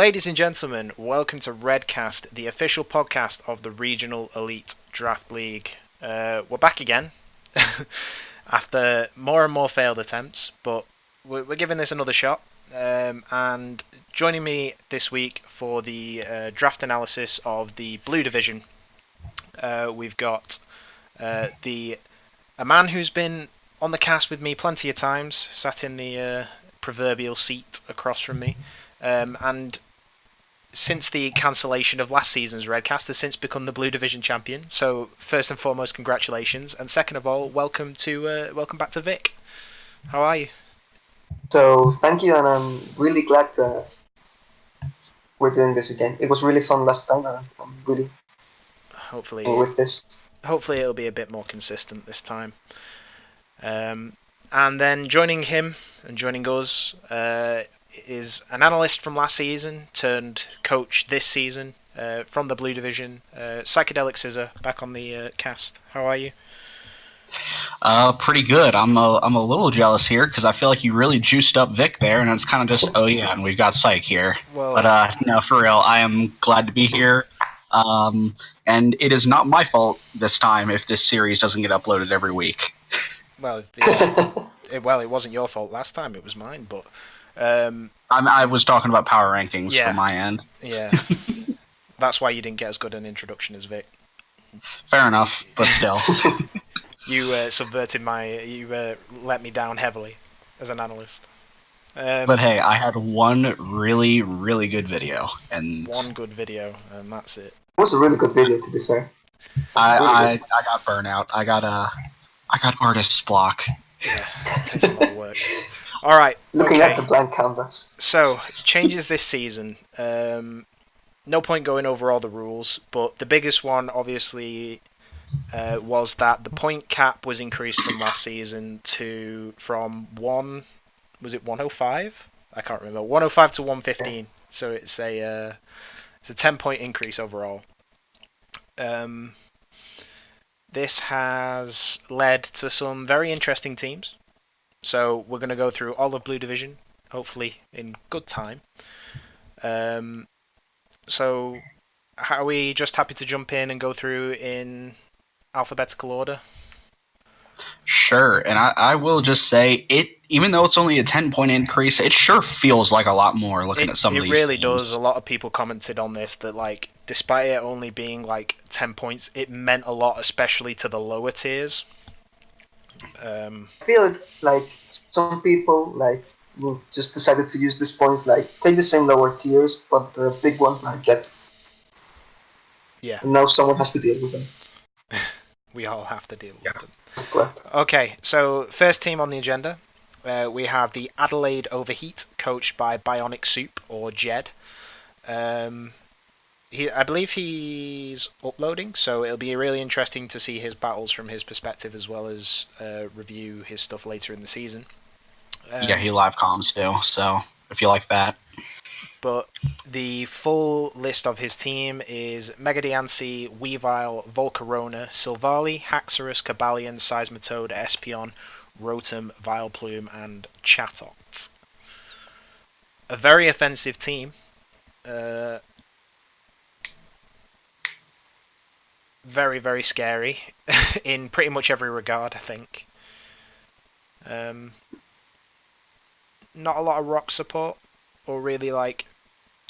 Ladies and gentlemen, welcome to REDCast, the official podcast of the Regional Elite Draft League. We're back again after more and more failed attempts, but we're giving this another shot. And joining me this week for the draft analysis of the Blue Division, we've got a man who's been on the cast with me plenty of times, sat in the proverbial seat across from me. And since the cancellation of last season's REDCast, has since become the Blue Division champion. So first and foremost, congratulations, and second of all, welcome back to Vic. How are you? So thank you, and I'm really glad that we're doing this again. It was really fun last time, and I'm really hopefully with this. Hopefully it'll be a bit more consistent this time. And then joining him and joining us is an analyst from last season turned coach this season from the Blue Division, Psychedelic Scizor, back on the cast. How are you? Pretty good. I'm a little jealous here because I feel like you really juiced up Vic there, and it's kind of just and we've got Psych here. Well, but no, for real, I am glad to be here. And it is not my fault this time if this series doesn't get uploaded every week. Well, yeah. It wasn't your fault last time. It was mine, but. I was talking about power rankings from my end. Yeah, that's why you didn't get as good an introduction as Vic. Fair enough, but still. You subverted you let me down heavily as an analyst. But hey, I had one really, really good video, and one good video, and that's it. It was a really good video, to be fair. I got burnout. I got artist's block. Yeah, it takes a lot of work. All right. Looking at the blank canvas. So, changes this season. No point going over all the rules, but the biggest one, obviously, was that the point cap was increased from last season from 105? I can't remember. 105 to 115. Yeah. So it's a 10-point increase overall. This has led to some very interesting teams. So we're going to go through all of Blue Division, hopefully in good time. So are we just happy to jump in and go through in alphabetical order? Sure, and I will just say, even though it's only a 10-point increase, it sure feels like a lot more looking at some of these It really teams. does. A lot of people commented on this that, like, despite it only being like 10 points, it meant a lot, especially to the lower tiers. I feel like some people will just decided to use these points, take the same lower tiers, but the big ones get. Yeah. And now someone has to deal with them. We all have to deal with them. Correct. Okay, so first team on the agenda, we have the Adelaide Overheat, coached by Bionic Soup or Jed. I believe he's uploading, so it'll be really interesting to see his battles from his perspective as well as review his stuff later in the season. Yeah, he live comms too, so if you like that. But the full list of his team is Megadiancy, Weavile, Volcarona, Silvally, Haxorus, Cabalion, Seismitoad, Espeon, Rotom, Vileplume, and Chatot. A very offensive team. Very, very scary in pretty much every regard, I think. Not a lot of rock support, or really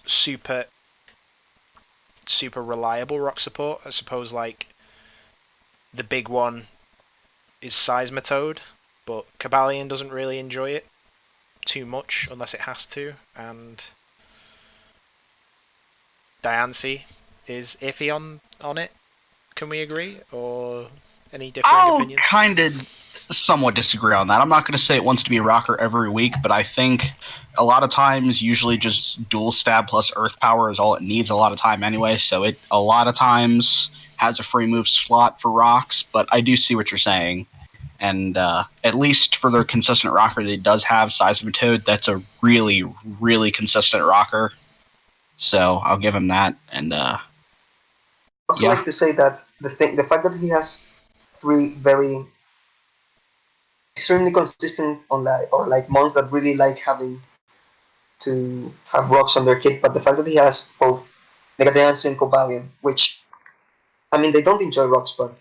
super reliable rock support. I suppose the big one is Seismitoad, but Cabalion doesn't really enjoy it too much unless it has to, and Diancie is iffy on it. Can we agree, or any differing opinions? I'll kind of somewhat disagree on that. I'm not going to say it wants to be a rocker every week, but I think a lot of times, usually just dual stab plus earth power is all it needs a lot of time anyway, so it a lot of times has a free move slot for rocks, but I do see what you're saying. And at least for the consistent rocker that it does have, Seismitoad, that's a really, really consistent rocker. So I'll give him that, and also like to say that the fact that he has 3 very extremely consistent months that really like having to have rocks on their kit, but the fact that he has both Megadeance and Cobalion, which, I mean, they don't enjoy rocks, but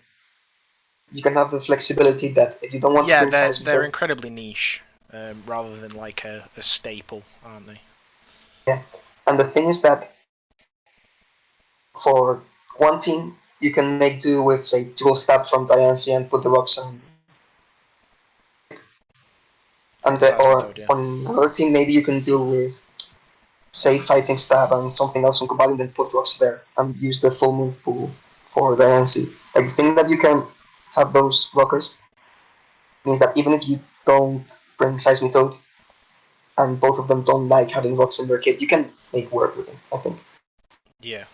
you can have the flexibility that if you don't want to bring they're Seismitoad, incredibly niche, rather than like a staple, aren't they? yeah. And the thing is that for one team, you can make do with, say, dual stab from Diancie and put the rocks on. And or Seismitoad, yeah. on another team, maybe you can deal with, say, fighting stab and something else on Cobalion, then put rocks there and use the full move pool for Diancie. Like, the thing that you can have those rockers means that even if you don't bring Seismitoad, and both of them don't like having rocks in their kit, you can make work with them, I think. Yeah.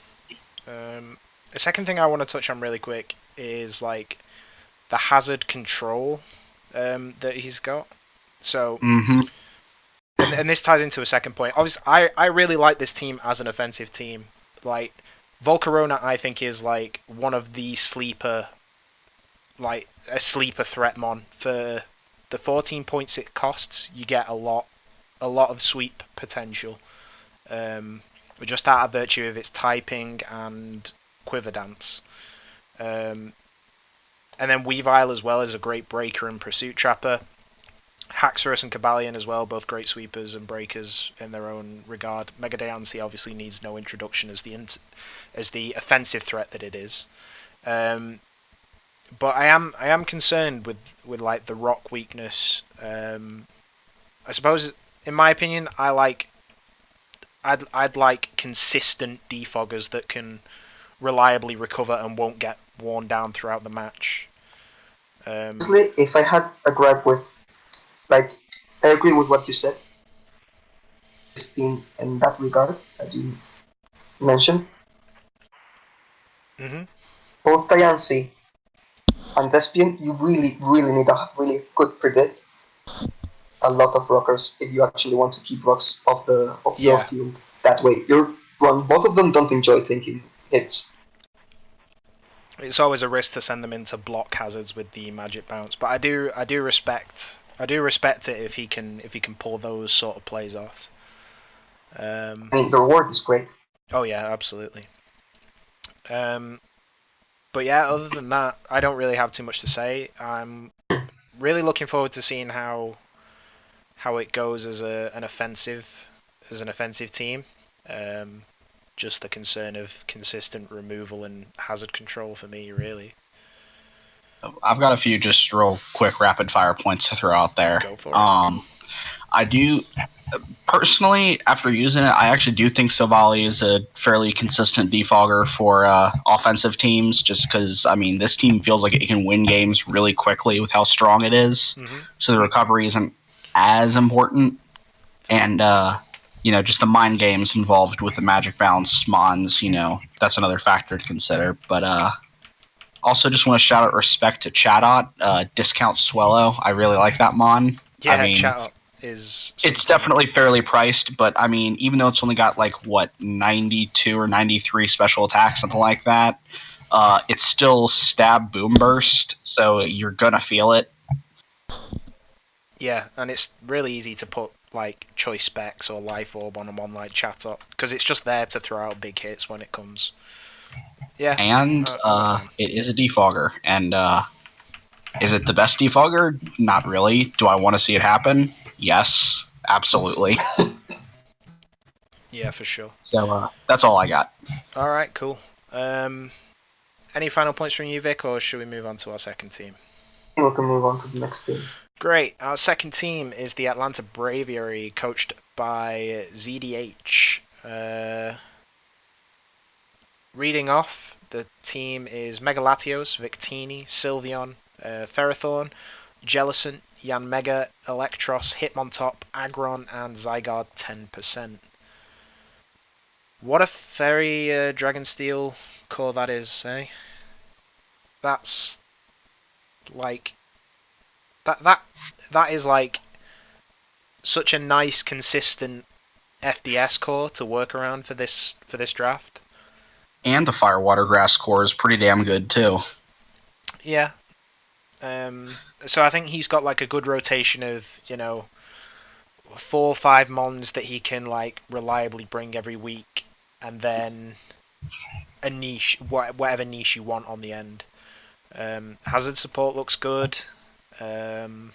The second thing I want to touch on really quick is like the hazard control that he's got. So, and this ties into a second point. Obviously, I really like this team as an offensive team. Like, Volcarona, I think, is like one of the sleeper, like a sleeper threat mon. For the 14 points it costs, you get a lot of sweep potential. Just out of virtue of its typing and Quiver Dance. And then Weavile as well is a great breaker and pursuit trapper. Haxorus and Cobalion as well, both great sweepers and breakers in their own regard. Megadeance obviously needs no introduction as the offensive threat that it is. But I am concerned with like the rock weakness. I suppose, in my opinion, I'd like consistent defoggers that can reliably recover and won't get worn down throughout the match. Honestly, if I had a gripe with, like, I agree with what you said, this team in that regard that you mentioned. Both Diancie and Despian, you really need a really good predict a lot of rockers if you actually want to keep rocks off your field that way. Both of them don't enjoy taking hits. It's always a risk to send them into block hazards with the magic bounce, but I do respect it if he can pull those sort of plays off. I mean, the reward is great. Oh yeah, absolutely. But yeah, other than that, I don't really have too much to say. I'm really looking forward to seeing how it goes as an offensive team. Just the concern of consistent removal and hazard control for me, really. I've got a few just real quick rapid fire points to throw out there. Go for it. I do personally, after using it, I actually do think Silvally is a fairly consistent defogger for offensive teams, just because, I mean, this team feels like it can win games really quickly with how strong it is. So the recovery isn't as important. And, just the mind games involved with the magic bounce mons, that's another factor to consider. But also just want to shout out respect to Chatot, Discount Swellow. I really like that mon. Yeah, I mean, Chatot is... It's definitely fairly priced, but I mean, even though it's only got 92 or 93 special attacks, something like that, it's still stab boom burst, so you're gonna feel it. Yeah, and it's really easy to put choice specs or life orb on a mon like Chatot, because it's just there to throw out big hits when it comes. Yeah, and it is a defogger, and is it the best defogger? Not really. Do I want to see it happen? Yes, absolutely. Yeah, for sure. So that's all I got. All right, cool. Any final points from you, Vic, or should we move on to our second team? I think we can move on to the next team. Great. Our second team is the Atlanta Braviary, coached by ZDH. Reading off, the team is Megalatios, Victini, Sylveon, Ferrothorn, Jellicent, Yanmega, Electros, Hitmontop, Aggron, and Zygarde 10%. What a fairy Dragonsteel core that is, eh? That's that is such a nice, consistent FDS core to work around for this draft. And the Fire Water Grass core is pretty damn good too. Yeah. So I think he's got a good rotation of, 4 or 5 mons that he can like reliably bring every week, and then a niche, whatever niche you want on the end. Hazard support looks good. The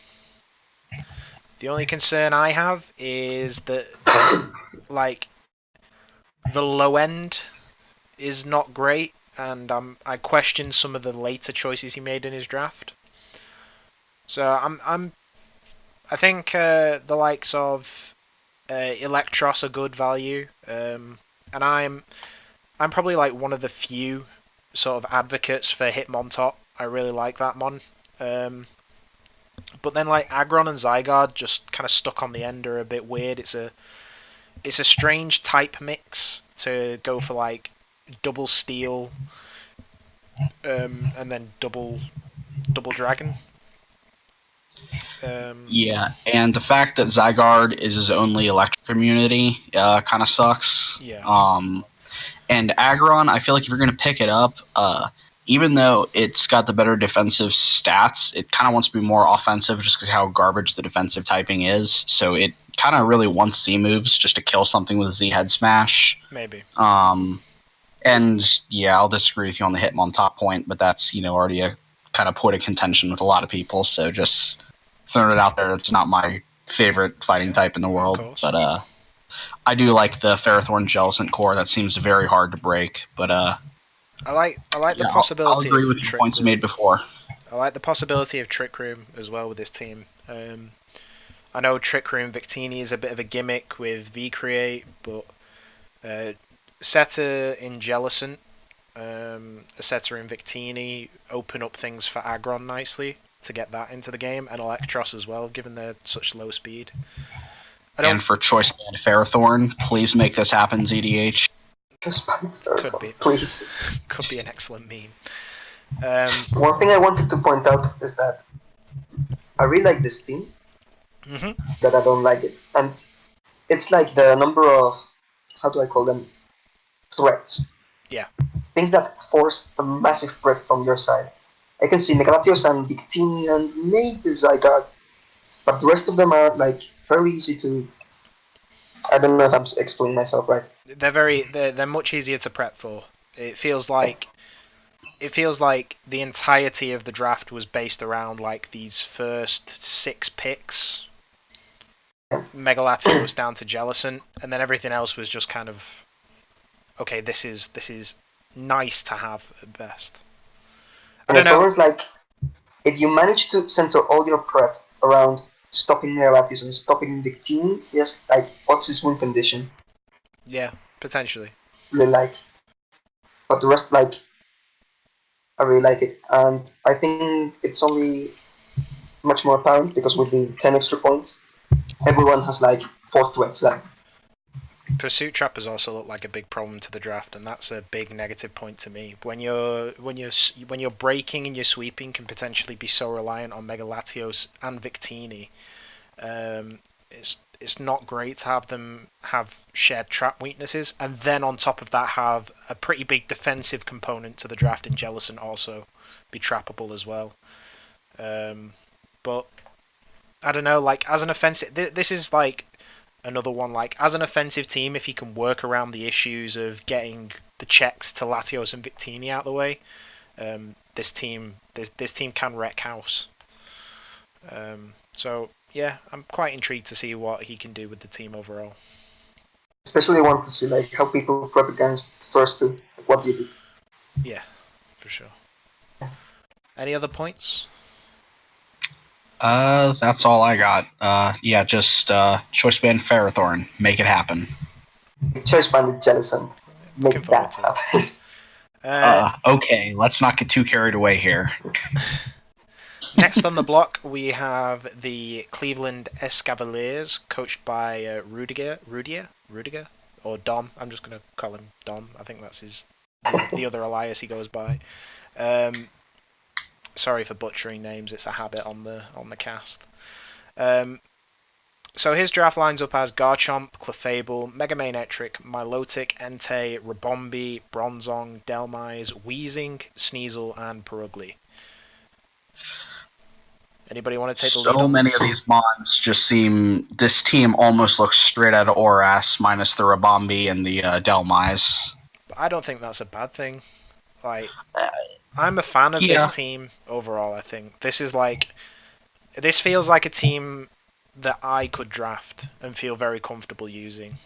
only concern I have is that like the low end is not great, and I question some of the later choices he made in his draft. So I think the likes of Electros are good value, and I'm probably like one of the few sort of advocates for Hitmontop. I really like that mon. But then like Aggron and Zygarde just kind of stuck on the end are a bit weird. It's a strange type mix to go for like double steel, and then double dragon. Yeah, and the fact that Zygarde is his only electric immunity kind of sucks. Yeah. And Aggron, I feel like if you're going to pick it up, even though it's got the better defensive stats, it kind of wants to be more offensive just because how garbage the defensive typing is. So it kind of really wants Z moves just to kill something with a Z head smash. Maybe. And yeah, I'll disagree with you on the Hitmontop point, but that's already a kind of point of contention with a lot of people. So just throwing it out there, it's not my favorite fighting type in the world, but I do like the Ferrothorn Jellicent core. That seems very hard to break, but I like the possibility. I'll agree with your points made before. I like the possibility of Trick Room as well with this team. I know Trick Room Victini is a bit of a gimmick with V-Create, but Seta in Jellicent, Seta in Victini open up things for Aggron nicely to get that into the game, and Electros as well, given they're such low speed. And for Choice Band Ferrothorn, please make this happen, ZDH. Could be. Please. Could be an excellent meme. One thing I wanted to point out is that I really like this team, that I don't like it. And it's like the number of, how do I call them, threats. Yeah. Things that force a massive threat from your side. I can see Megalatios and Victini and maybe Zygarde, but the rest of them are like fairly easy to. I don't know if I'm explaining myself right. They're much easier to prep for. It feels like the entirety of the draft was based around like these first 6 picks. Megalatios down to Jellicent, and then everything else was just kind of okay. This is nice to have at best. I don't know. Like, if you manage to center all your prep around stopping Megalatios and stopping Victini, yes, like, what's his win condition? Yeah, potentially. Really like. But the rest, like, I really like it. And I think it's only much more apparent because with the 10 extra points, everyone has, like, 4 threats left. Pursuit trappers also look like a big problem to the draft, and that's a big negative point to me. When you're breaking and you're sweeping can potentially be so reliant on Megalatios and Victini. It's not great to have them have shared trap weaknesses, and then on top of that have a pretty big defensive component to the draft in Jellicent also be trappable as well. But I don't know, like as an offensive, this is like another one. Like as an offensive team, if you can work around the issues of getting the checks to Latios and Victini out of the way, this team can wreck house. So yeah, I'm quite intrigued to see what he can do with the team overall. Especially want to see like how people prep against the first 2. What do you do? Yeah, for sure. Any other points? That's all I got. Yeah, just Choice Band Ferrothorn. Make it happen. Choice Band with Jellicent. Make that happen. Okay, let's not get too carried away here. Next on the block, we have the Cleveland Escavaliers, coached by Rudiger, or Dom. I'm just going to call him Dom. I think that's the other alias he goes by. Sorry for butchering names. It's a habit on the cast. So his draft lines up as Garchomp, Clefable, Mega Manectric, Milotic, Entei, Rabombi, Bronzong, Delmise, Weezing, Sneasel, and Purugly. Anybody want to take the lead So on many this? of these mons just seem. This team almost looks straight out of Oras, minus the Rabombi and the Delmise. But I don't think that's a bad thing. Like, I'm a fan of this team overall. I think this feels like a team that I could draft and feel very comfortable using.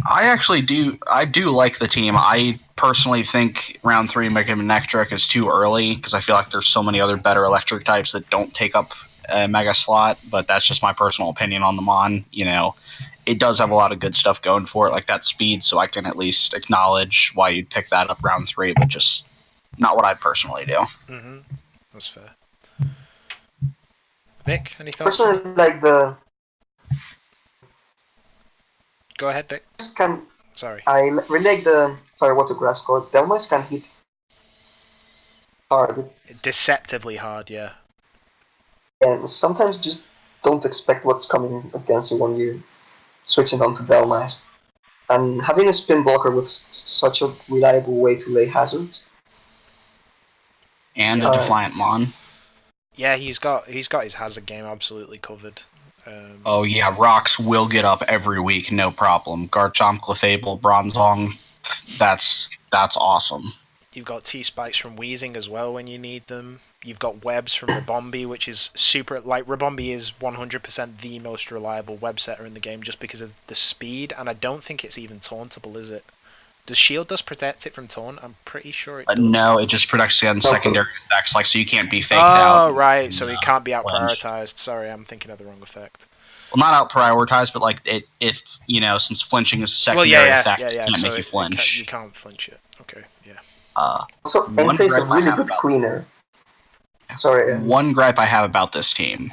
I actually do. I do like the team. I personally think round 3 Mega Manectric is too early because I feel like there's so many other better electric types that don't take up a mega slot. But that's just my personal opinion on the Mon. You know, it does have a lot of good stuff going for it, like that speed. So I can at least acknowledge why you'd pick that up round 3, but just not what I personally do. Mm-hmm. That's fair. Vic, any thoughts? Personally, like the. Go ahead, Vic. Sorry. I really like the Fire Water Grass core. Delmice can hit hard. It's deceptively hard, yeah. And sometimes you just don't expect what's coming against you when you switch it on to Delmice. And having a spin blocker with such a reliable way to lay hazards. And a Defiant Mon. Yeah, he's got his hazard game absolutely covered. Oh yeah, rocks will get up every week, no problem. Garchomp, Clefable, Bronzong, that's awesome. You've got T-Spikes from Weezing as well when you need them. You've got Webs from Rabombi, which is super... Like, Rabombi is 100% the most reliable web setter in the game just because of the speed, and I don't think it's even tauntable, is it? Does Shield Dust protect it from taunt? I'm pretty sure it does. No, it just protects against secondary attacks, like, so you can't be faked out. Oh, right, so it can't be out-prioritized. Sorry, I'm thinking of the wrong effect. Well, not out-prioritized, but, like, if you know, since flinching is a secondary effect, it can't make you flinch. You can't flinch it. Okay, yeah. So, Entei is a really good cleaner. Sorry. One gripe I have about this team.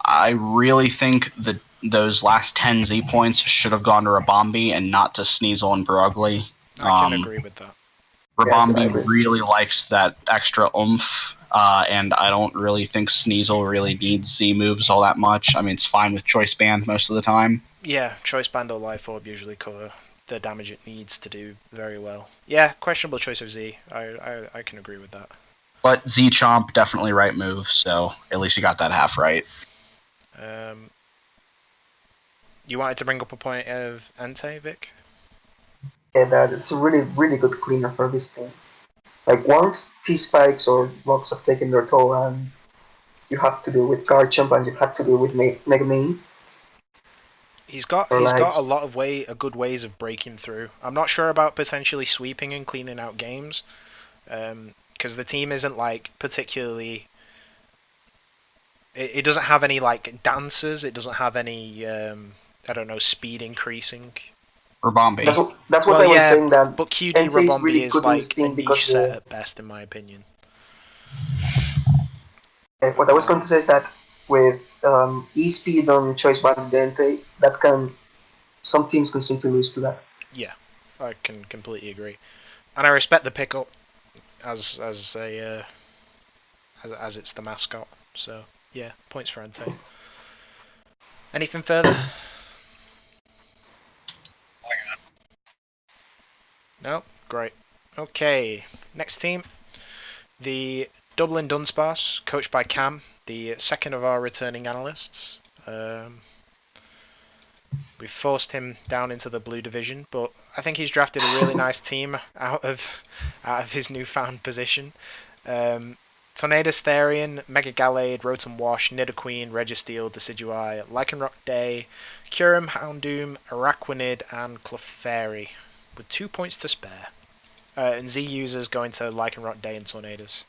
I really think that those last 10 Z points should have gone to Rabombi and not to Sneasel and Barugly. I can agree with that. Rabombi really likes that extra oomph, and I don't really think Sneasel really needs Z moves all that much. I mean, it's fine with Choice Band most of the time. Yeah, Choice Band or Life Orb usually cover the damage it needs to do very well. Yeah, questionable choice of Z. I can agree with that. But Z Chomp, definitely right move, so at least you got that half right. You wanted to bring up a point of Entei, Vic? Yeah, that it's a really, really good cleaner for this team. Like, once T-Spikes or Rocks have taken their toll, and you have to do with Garchomp and you have to do with Mega Man. He's got a lot of good ways of breaking through. I'm not sure about potentially sweeping and cleaning out games, because the team isn't like particularly. It doesn't have any like dancers. It doesn't have any I don't know, speed increasing. Rabombi. That's what I was saying. That but QD Entei is Rabombi really is good in like this a team niche set at best, in my opinion. What I was going to say is that with E-Speed on Choice Band Entei, some teams can simply lose to that. Yeah, I can completely agree, and I respect the pickup as it's the mascot. So yeah, points for Entei. Anything further? No? Great. Okay, next team. The Dublin Dunsparce, coached by Cam, the second of our returning analysts. We forced him down into the blue division, but I think he's drafted a really nice team out of his newfound position. Tornadus Therian, Mega Gallade, Rotom Wash, Nidoqueen, Registeel, Decidueye, Lycanroc Day, Kyurem, Houndoom, Araquanid, and Clefairy, with 2 points to spare. And Z users going to Lycanroc Day and Tornadus.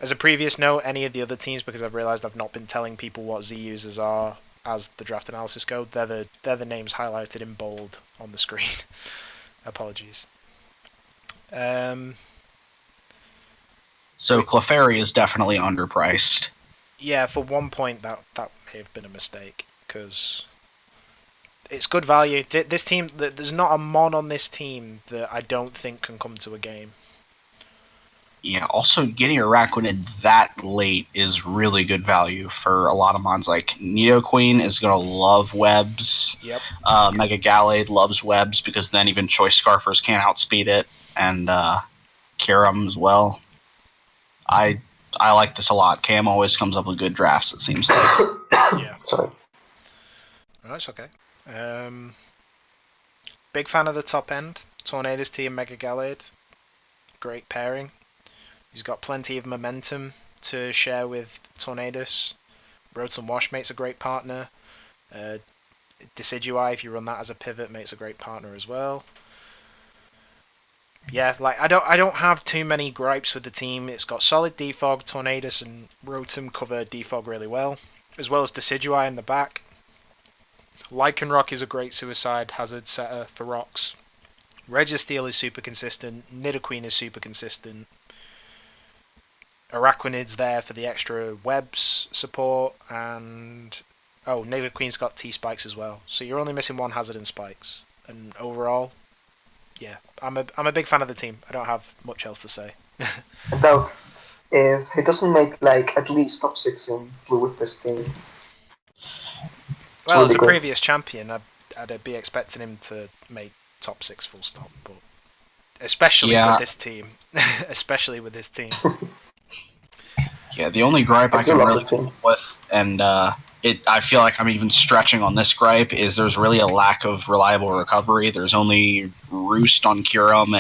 As a previous note, any of the other teams, because I've realised I've not been telling people what Z users are as the draft analysis go, they're the names highlighted in bold on the screen. Apologies. So Clefairy is definitely underpriced. Yeah, for 1 point that may have been a mistake, because it's good value. This team, there's not a mon on this team that I don't think can come to a game. Yeah, also getting Araquanid that late is really good value for a lot of mons. Like Nidoqueen is going to love webs. Yep. Mega Gallade loves webs because then even Choice Scarfers can't outspeed it, and Kyurem as well. I I like this a lot. Cam always comes up with good drafts, it seems like. Yeah. Sorry. Oh, that's okay. Big fan of the top end. Tornadus T and Mega Gallade. Great pairing. He's got plenty of momentum to share with Tornadus. Rotom Wash makes a great partner. Decidueye, if you run that as a pivot, makes a great partner as well. Yeah, like I don't have too many gripes with the team. It's got solid defog. Tornadus and Rotom cover defog really well as Decidueye in the back. Lycanroc is a great suicide hazard setter for rocks. Registeel is super consistent. Nidoqueen is super consistent. Araquanid's there for the extra webs support, and Nidoqueen's got T-Spikes as well. So you're only missing one hazard in Spikes. And overall, yeah, I'm a big fan of the team. I don't have much else to say. I doubt if he doesn't make like at least top 6 in blue with this team. Well, really as a good. previous champion, I'd be expecting him to make top 6 full stop, but especially with this team. Especially with this team. Yeah, the only gripe I can love really the team. come up with, and I feel like I'm even stretching on this gripe, is there's really a lack of reliable recovery. There's only Roost on Kyurem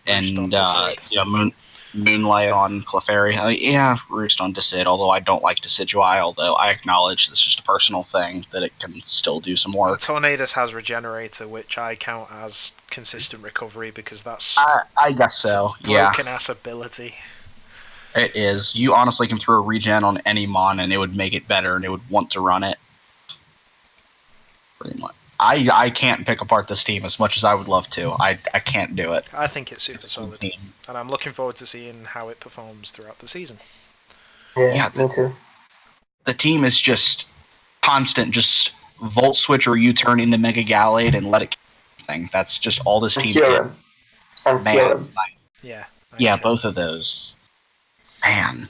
and Moonlight on Clefairy. Yeah, Roost on Decid, although I don't like Decidueye, although I acknowledge this is just a personal thing, that it can still do some work. Tornadus has Regenerator, which I count as consistent recovery because that's I guess so, yeah. broken ass ability. It is. You honestly can throw a regen on any mon and it would make it better and it would want to run it. Pretty much. I can't pick apart this team as much as I would love to. I can't do it. I think it's super solid. Team. And I'm looking forward to seeing how it performs throughout the season. Yeah, me too. The team is just constant, just Volt Switch or U-turn into Mega Gallade and let it thing. That's just all this team did. And Kyurem. Yeah. Yeah, both of those. Man.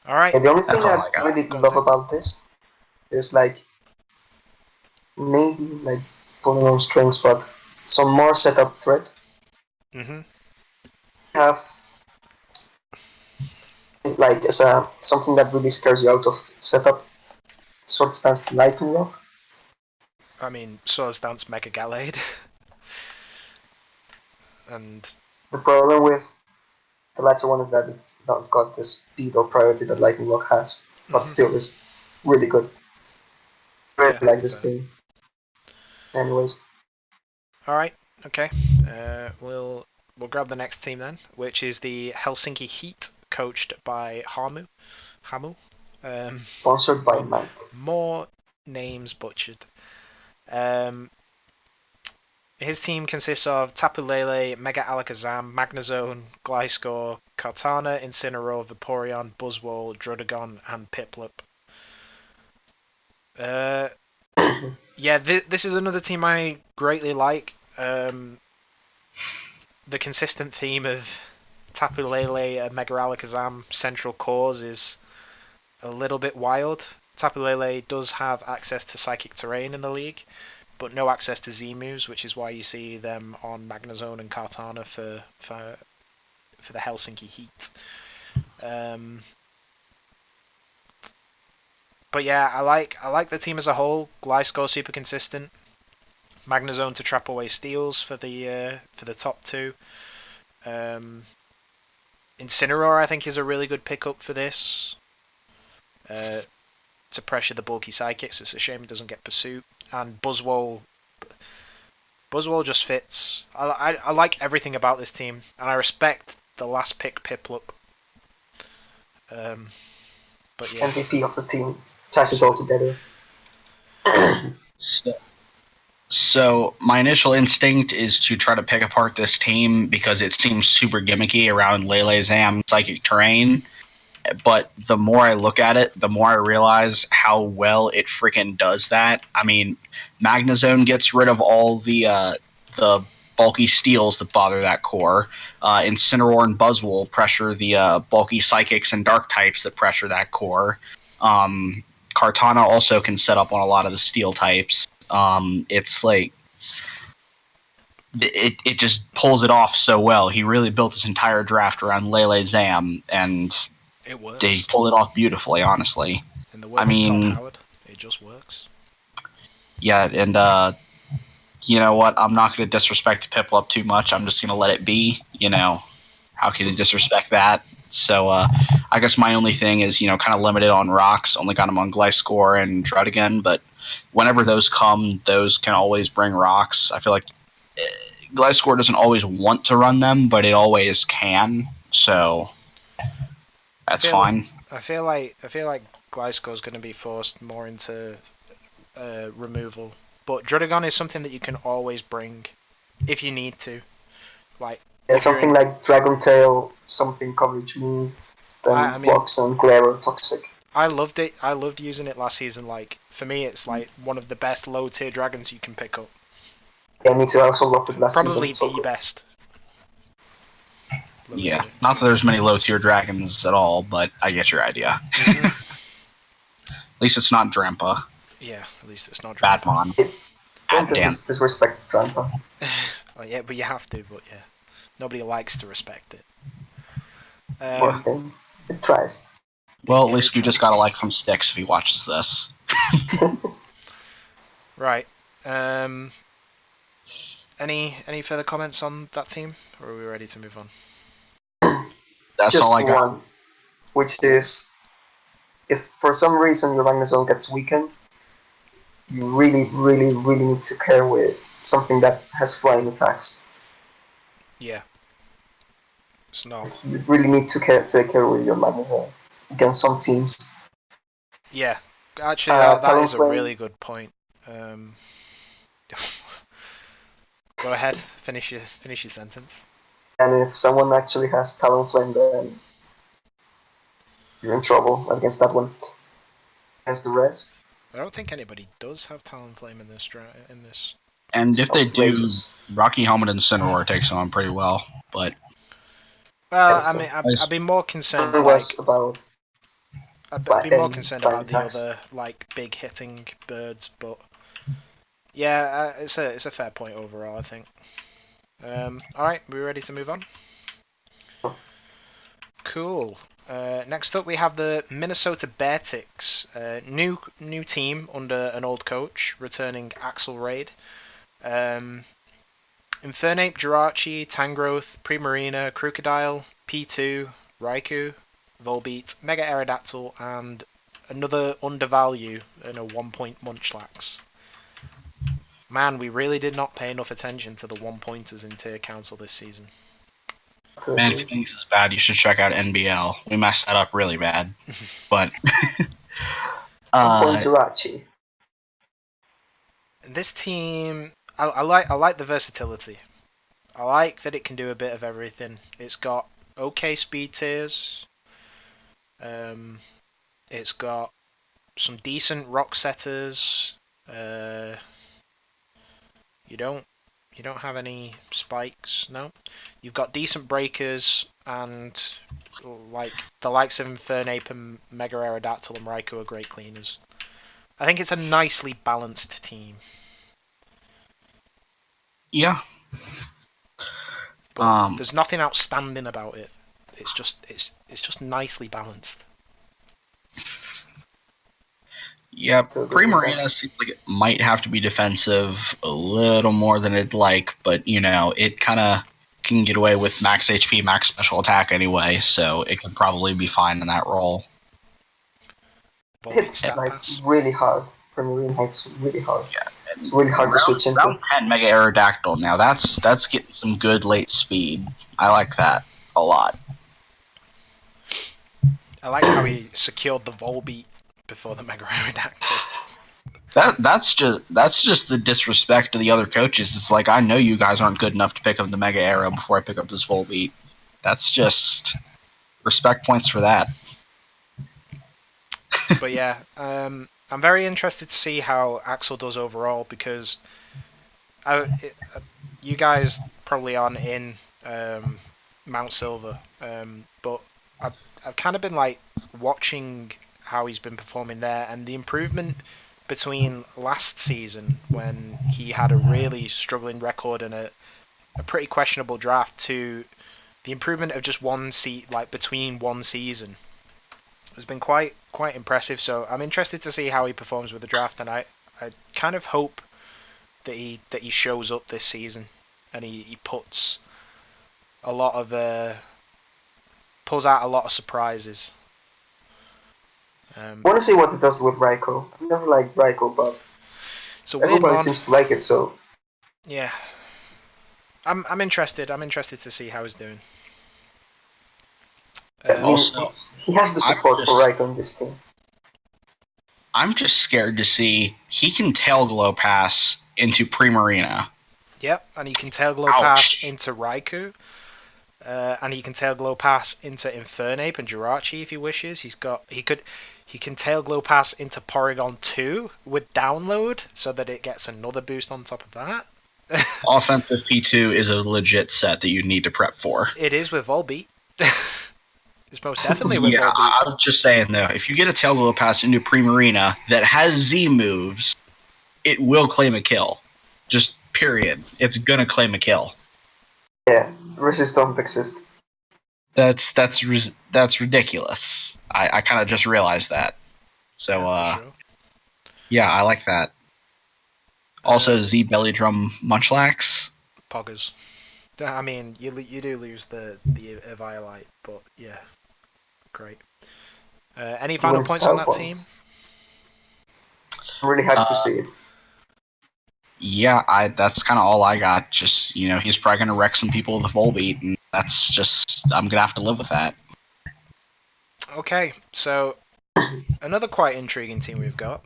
Alright. And the only thing I really love about this is like maybe like pulling on strings, but some more setup threat. Mm-hmm. Have like as something that really scares you out of setup. Sword Stance Lycanroc. I mean, Sword Stance Mega Gallade. And the problem with the latter one is that it's not got the speed or priority that Lycanroc has, but still is really good. Really like this team. Anyways. Alright, okay. We'll grab the next team then, which is the Helsinki Heat, coached by Hamu. Sponsored by Mike. More names butchered. His team consists of Tapu Lele, Mega Alakazam, Magnezone, Gliscor, Kartana, Incineroar, Vaporeon, Buzzwole, Druddigon, and Piplup. Yeah, this is another team I greatly like. The consistent theme of Tapu Lele and Mega Alakazam central cores is a little bit wild. Tapu Lele does have access to Psychic Terrain in the league, but no access to Z-moves, which is why you see them on Magnezone and Kartana for the Helsinki Heat. But yeah, I like the team as a whole. Gliscor super consistent. Magnezone to trap away steals for the top two. Incineroar I think is a really good pickup for this. To pressure the bulky psychics. It's a shame it doesn't get Pursuit. And Buzzwole just fits. I like everything about this team, and I respect the last pick Piplup. But yeah. MVP of the team. Ties it all together. So my initial instinct is to try to pick apart this team because it seems super gimmicky around Lele Zam Psychic Terrain. But the more I look at it, the more I realize how well it freaking does that. I mean, Magnezone gets rid of all the bulky steals that bother that core. Incineroar and Buzzwole pressure the bulky psychics and dark types that pressure that core. Kartana also can set up on a lot of the steel types. It's like it just pulls it off so well. He really built his entire draft around Lele Zam, and It works. they pulled it off beautifully, honestly. In the words of Todd Howard, it just works. Yeah, and you know what? I'm not going to disrespect Piplup too much. I'm just going to let it be. How can you disrespect that? So I guess my only thing is, kind of limited on rocks. Only got him on Gliscor and Druddigon, but whenever those come, those can always bring rocks. I feel like Gliscor doesn't always want to run them, but it always can. So that's fine. I feel like Gliscor is going to be forced more into removal, but Druddigon is something that you can always bring if you need to. Something like Dragon Tail, something coverage move, then blocks and glare or toxic. I loved it. I loved using it last season. For me, it's one of the best low tier dragons you can pick up. Yeah, me too. I also loved it last Probably season. Probably the best. Yeah, not that there's many low tier dragons at all, but I get your idea. Mm-hmm. At least it's not Drampa. Yeah, at least it's not Drampa. Don't disrespect Drampa. Well, yeah, but you have to. But yeah, nobody likes to respect it. It tries. Well, at least we just gotta like some sticks if he watches this. Right. Any further comments on that team, or are we ready to move on? That's just all I got. One, which is, if for some reason your Magnezone gets weakened, you really, really, really need to care with something that has flying attacks. Yeah. Snow. You really need to take care with your Magnezone against some teams. Yeah, actually, that is a really good point. Go ahead, finish your sentence. And if someone actually has Talonflame, then you're in trouble against that one. Against the rest, I don't think anybody does have Talonflame in this. And if they do, Rocky Helmet and Incineroar takes on pretty well, but. Well, I mean, I'd be more concerned. I'd be more concerned about the other big hitting birds, but yeah, it's a fair point overall, I think. All right, we ready to move on? Cool. Next up, we have the Minnesota Beartics, new team under an old coach, returning Axel Raid. Infernape, Jirachi, Tangrowth, Primarina, Crocodile, P2, Raikou, Volbeat, Mega Aerodactyl, and another Undervalue and a 1-point Munchlax. Man, we really did not pay enough attention to the 1-pointers in Tier Council this season. Man, if you think this is bad, you should check out NBL. We messed that up really bad. But... Jirachi. This team... I like the versatility. I like that it can do a bit of everything. It's got okay speed tiers. It's got some decent rock setters. You don't have any spikes, no. You've got decent breakers, and the likes of Infernape and Mega Aerodactyl and Raikou are great cleaners. I think it's a nicely balanced team. Yeah. But there's nothing outstanding about it. It's just nicely balanced. Yeah, Primarina seems like it might have to be defensive a little more than it'd like, but it kind of can get away with max HP, max special attack anyway, so it can probably be fine in that role. It's really hard. Primarina hits really hard. Yeah. It's really hard to switch into. Round 10 Mega Aerodactyl now. That's getting some good late speed. I like that a lot. I like how he secured the Volbeat before the Mega Aerodactyl. That's just the disrespect to the other coaches. It's like, I know you guys aren't good enough to pick up the Mega Aero before I pick up this Volbeat. That's just respect points for that. But yeah, I'm very interested to see how Axel does overall, because you guys probably aren't in Mount Silver, but I've kind of been watching how he's been performing there, and the improvement between last season when he had a really struggling record and a a pretty questionable draft to the improvement of just between one season has been quite impressive. So I'm interested to see how he performs with the draft, and I kind of hope that he shows up this season and he puts a lot of pulls out a lot of surprises. I want to see what it does with Raikou. I've never liked Raikou, but everybody seems to like it, so... Yeah. I'm interested. I'm interested to see how he's doing. Also, he has the support for Raikou in this team. I'm just scared to see he can Tail Glow Pass into Primarina. Yep, and he can Tail Glow Pass into Raikou. And he can Tail Glow Pass into Infernape and Jirachi if he wishes. He can Tail Glow Pass into Porygon 2 with download so that it gets another boost on top of that. Offensive P2 is a legit set that you need to prep for. It is with Volbeat. It's most definitely with Volbeat. I'm just saying though, if you get a Tail Glow Pass into Primarina that has Z moves, it will claim a kill. Just period. It's gonna claim a kill. Yeah, resist don't exist. That's ridiculous. I kind of just realized that. So sure. Yeah, I like that. Also, Z Belly Drum Munchlax. Poggers. I mean, you do lose the Eviolite, but yeah, great. Any final points on that team? I'm really happy to see it. Yeah, that's kind of all I got. Just, he's probably going to wreck some people with the Volbeat, and that's just, I'm going to have to live with that. Okay, so another quite intriguing team we've got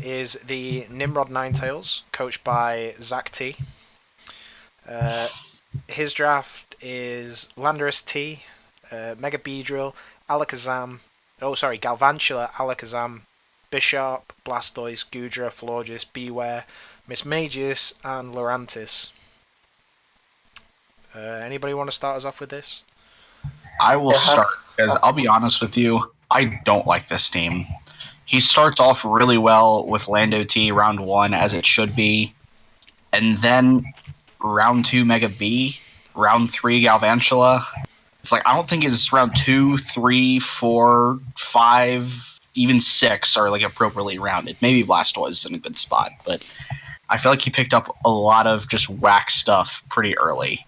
is the Nimrod Ninetales, coached by Zach T. His draft is Landorus T, Mega Beedrill, Galvantula, Alakazam, Bisharp, Blastoise, Goodra, Florges, Beware, Mismagius, and Lurantis. Anybody want to start us off with this? I will start, because I'll be honest with you, I don't like this team. He starts off really well with Lando T round 1, as it should be, and then round 2 Mega B, round 3 Galvantula. It's like, I don't think it's round 2, 3, 4, 5, even 6 are like appropriately rounded. Maybe Blastoise is in a good spot, but I feel like he picked up a lot of just whack stuff pretty early.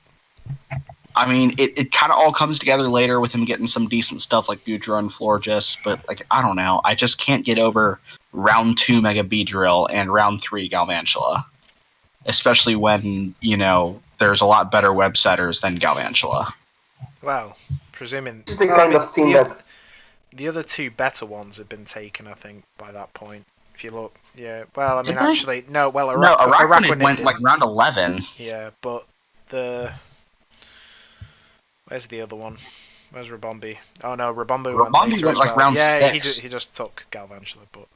I mean, it kind of all comes together later with him getting some decent stuff like Goodra and Florges, but I don't know. I just can't get over round 2 Mega Beedrill and round 3 Galvantula. Especially when, there's a lot better web setters than Galvantula. Well, presuming... This is the kind of team that... The other two better ones have been taken, I think, by that point. If you look, yeah. Well, I mean, actually, no. Well, Araquanid went like round 11. Yeah, but where's the other one? Where's Rabombi? Oh no, Rabombi went like well. Round 6. Yeah, he just took Galvantula. But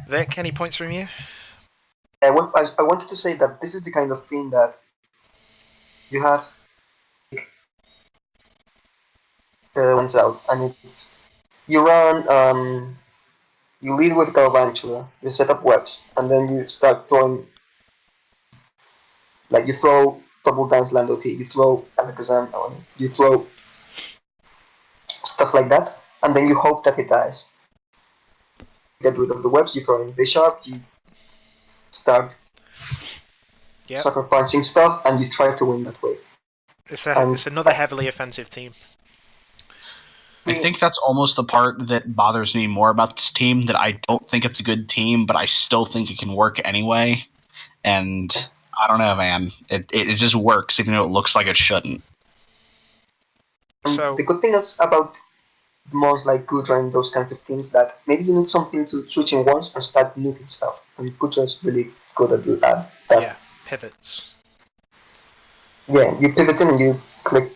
Vic, any points from you? I wanted to say that this is the kind of team that you have ones out, and it's you run you lead with Galvantula, you set up webs, and then you start throwing, like you throw double dance Lando T, you throw Alakazam, you throw stuff like that, and then you hope that it dies. Get rid of the webs, you throw in Bisharp, you start sucker punching stuff, and you try to win that way. It's another heavily offensive team. I think that's almost the part that bothers me more about this team, that I don't think it's a good team, but I still think it can work anyway. And I don't know, man. It just works, even though it looks like it shouldn't. So the good thing about the most like Goodra and those kinds of teams, that maybe you need something to switch in once and start nuking stuff. And Goodra is really good at that. Yeah, pivots. Yeah, you pivot in and you click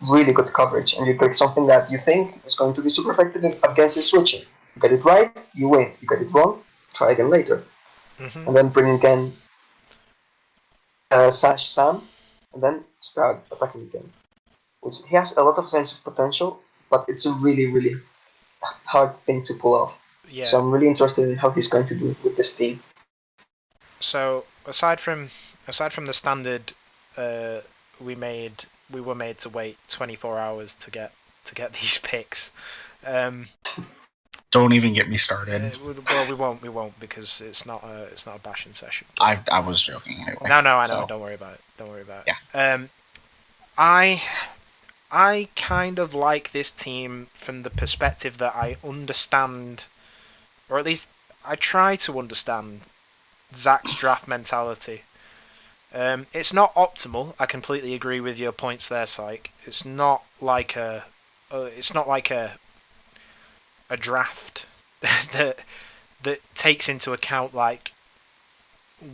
really good coverage, and you click something that you think is going to be super effective against his switching. You get it right, you win. You get it wrong, try again later. Mm-hmm. And then bring again Sash Sam, and then start attacking again. He has a lot of offensive potential, but it's a really, really hard thing to pull off. Yeah. So I'm really interested in how he's going to do with this team. So aside from aside from the standard, we were made to wait 24 hours to get these picks. Don't even get me started. Well, we won't because it's not a bashing session. I was joking anyway. No, I know. So. Don't worry about it. Yeah. I kind of like this team from the perspective that I understand, or at least I try to understand, Zach's draft mentality. It's not optimal. I completely agree with your points there, Psych. It's not like a draft that takes into account like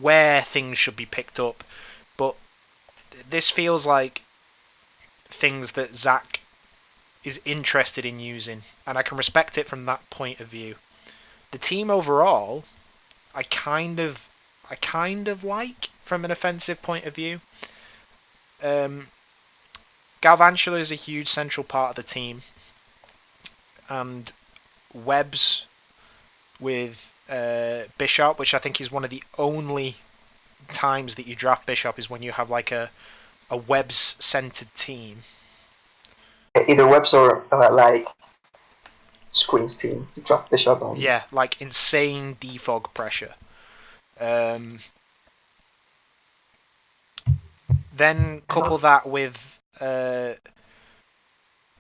where things should be picked up, but this feels like things that Zach is interested in using, and I can respect it from that point of view. The team overall, I kind of like from an offensive point of view. Galvantula is a huge central part of the team, and Webbs with Bishop, which I think is one of the only times that you draft Bishop is when you have like a Webbs-centered team. Either Webbs or like Screen's team. You draft Bishop on. Yeah, like insane defog pressure. Then couple that with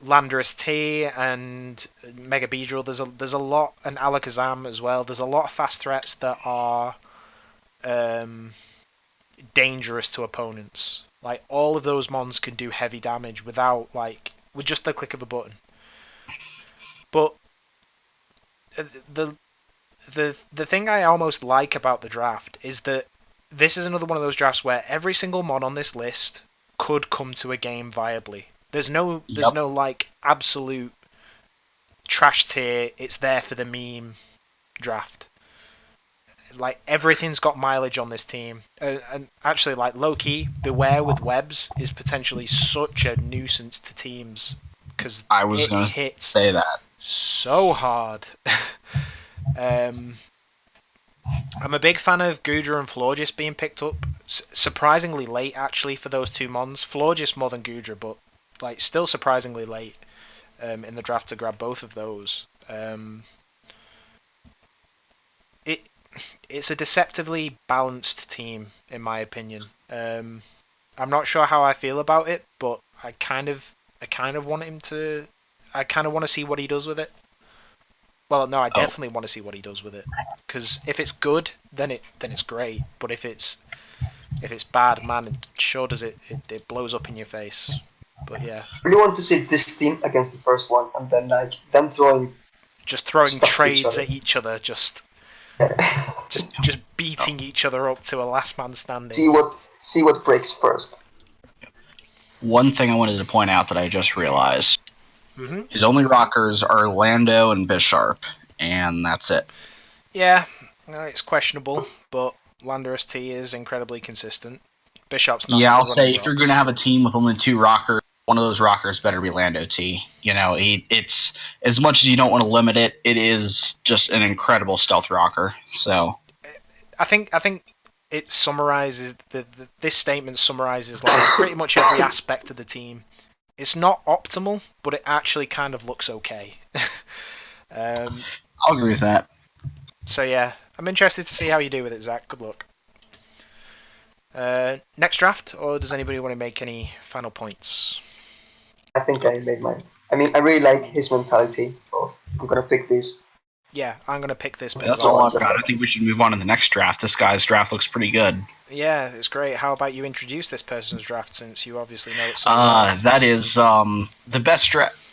Landorus T and Mega Beedrill. There's a lot, and Alakazam as well. There's a lot of fast threats that are dangerous to opponents. Like all of those mons can do heavy damage with just the click of a button. But the thing I almost like about the draft is that this is another one of those drafts where every single mon on this list could come to a game viably. There's no like absolute trash tier, it's there for the meme draft. Like everything's got mileage on this team, and actually, like low key, Beware with Webbs is potentially such a nuisance to teams because it hits say that so hard. I'm a big fan of Goodra and Florges being picked up surprisingly late actually for those two mons. Florges more than Goodra, but like still surprisingly late in the draft to grab both of those. It's a deceptively balanced team, in my opinion. I'm not sure how I feel about it, but I kind of want him to. I kind of want to see what he does with it. Well, no, I definitely want to see what he does with it, because if it's good, then it's great. But if it's bad, man, it sure does it blows up in your face. But yeah, I really want to see this team against the first one, and then like them throwing trades at each other, just beating each other up to a last man standing. See what breaks first. One thing I wanted to point out that I just realized: his only rockers are Lando and Bisharp, and that's it. Yeah, it's questionable, but Landorus T is incredibly consistent. Bishop's not. Yeah, I'll say if you're going to have a team with only two rockers, one of those rockers better be Lando T. You know, it's as much as you don't want to limit it, it is just an incredible stealth rocker. So, I think it summarizes this statement summarizes like pretty much every aspect of the team. It's not optimal, but it actually kind of looks okay. I'll agree with that. So yeah, I'm interested to see how you do with it, Zach. Good luck. Next draft, or does anybody want to make any final points? I think I made mine. I mean, I really like his mentality, so I'm gonna pick this. Yeah, I'm gonna pick this. That's all I've got. I think we should move on to the next draft. This guy's draft looks pretty good. Yeah, it's great. How about you introduce this person's draft, since you obviously know it so well? That is the best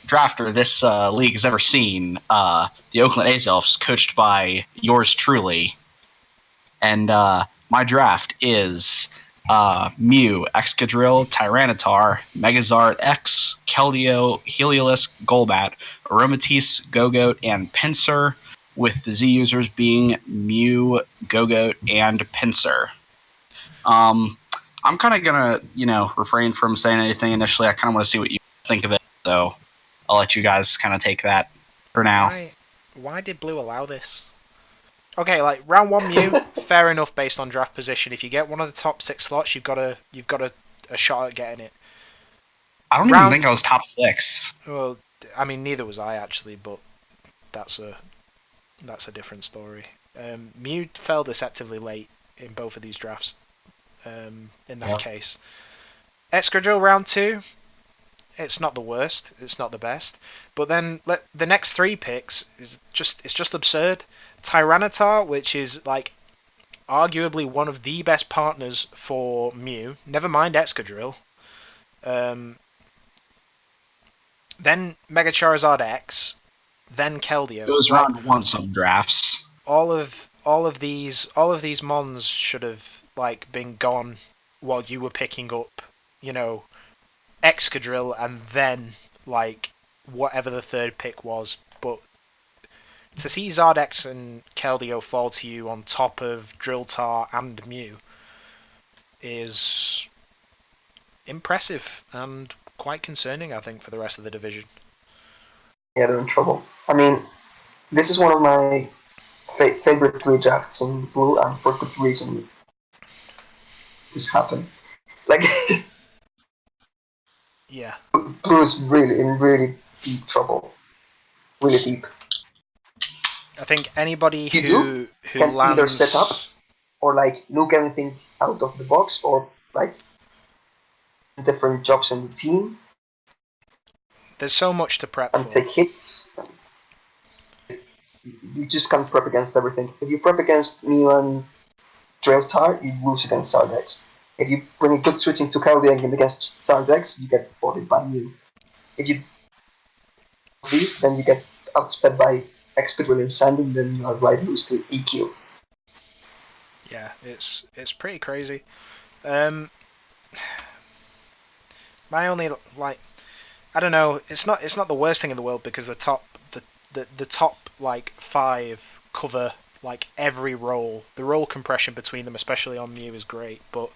drafter this league has ever seen. The Oakland A's Elves, coached by yours truly. And my draft is Mew, Excadrill, Tyranitar, Megazord X, Keldeo, Heliolisk, Golbat, Aromatisse, Gogoat, and Pinsir, with the Z users being Mew, Gogoat, and Pinsir. I'm kind of going to, refrain from saying anything initially. I kind of want to see what you think of it, so I'll let you guys kind of take that for now. Why did Blue allow this? okay, like round 1 Mew, fair enough based on draft position. If you get one of the top 6 slots, you've got a shot at getting it. I don't even think I was top 6. Well, I mean, neither was I actually, but that's a different story. Mew fell deceptively late in both of these drafts. In that case, Excadrill round 2. It's not the worst. It's not the best. But then the next 3 picks it's just absurd. Tyranitar, which is like arguably one of the best partners for Mew. Never mind Excadrill. Then Mega Charizard X. Then Keldeo. It was round 1 some drafts. All of these mons should have like been gone while you were picking up, Excadrill and then like whatever the 3rd pick was. But to see Zardex and Keldeo fall to you on top of Drilltar and Mew is impressive and quite concerning, I think, for the rest of the division. Yeah, they're in trouble. I mean, this is one of my favorite 3 drafts in Blue, and for good reason this happened. Like, yeah. Blue is really in really deep trouble. Really deep. I think anybody who can lands... either set up or like nuke anything out of the box or like different jobs in the team. There's so much to prep and for. Take hits. You just can't prep against everything. If you prep against Mew and Drilltar, you lose against Zardex. If you bring a good switching to Keldeo against Zardex, you get bodied by Mew. If you these, then you get outsped by Excadrill and Sand, and then you are right lose to EQ. Yeah, it's pretty crazy. My only I don't know. It's not the worst thing in the world because the top 5 cover like every role. The role compression between them, especially on Mew, is great. But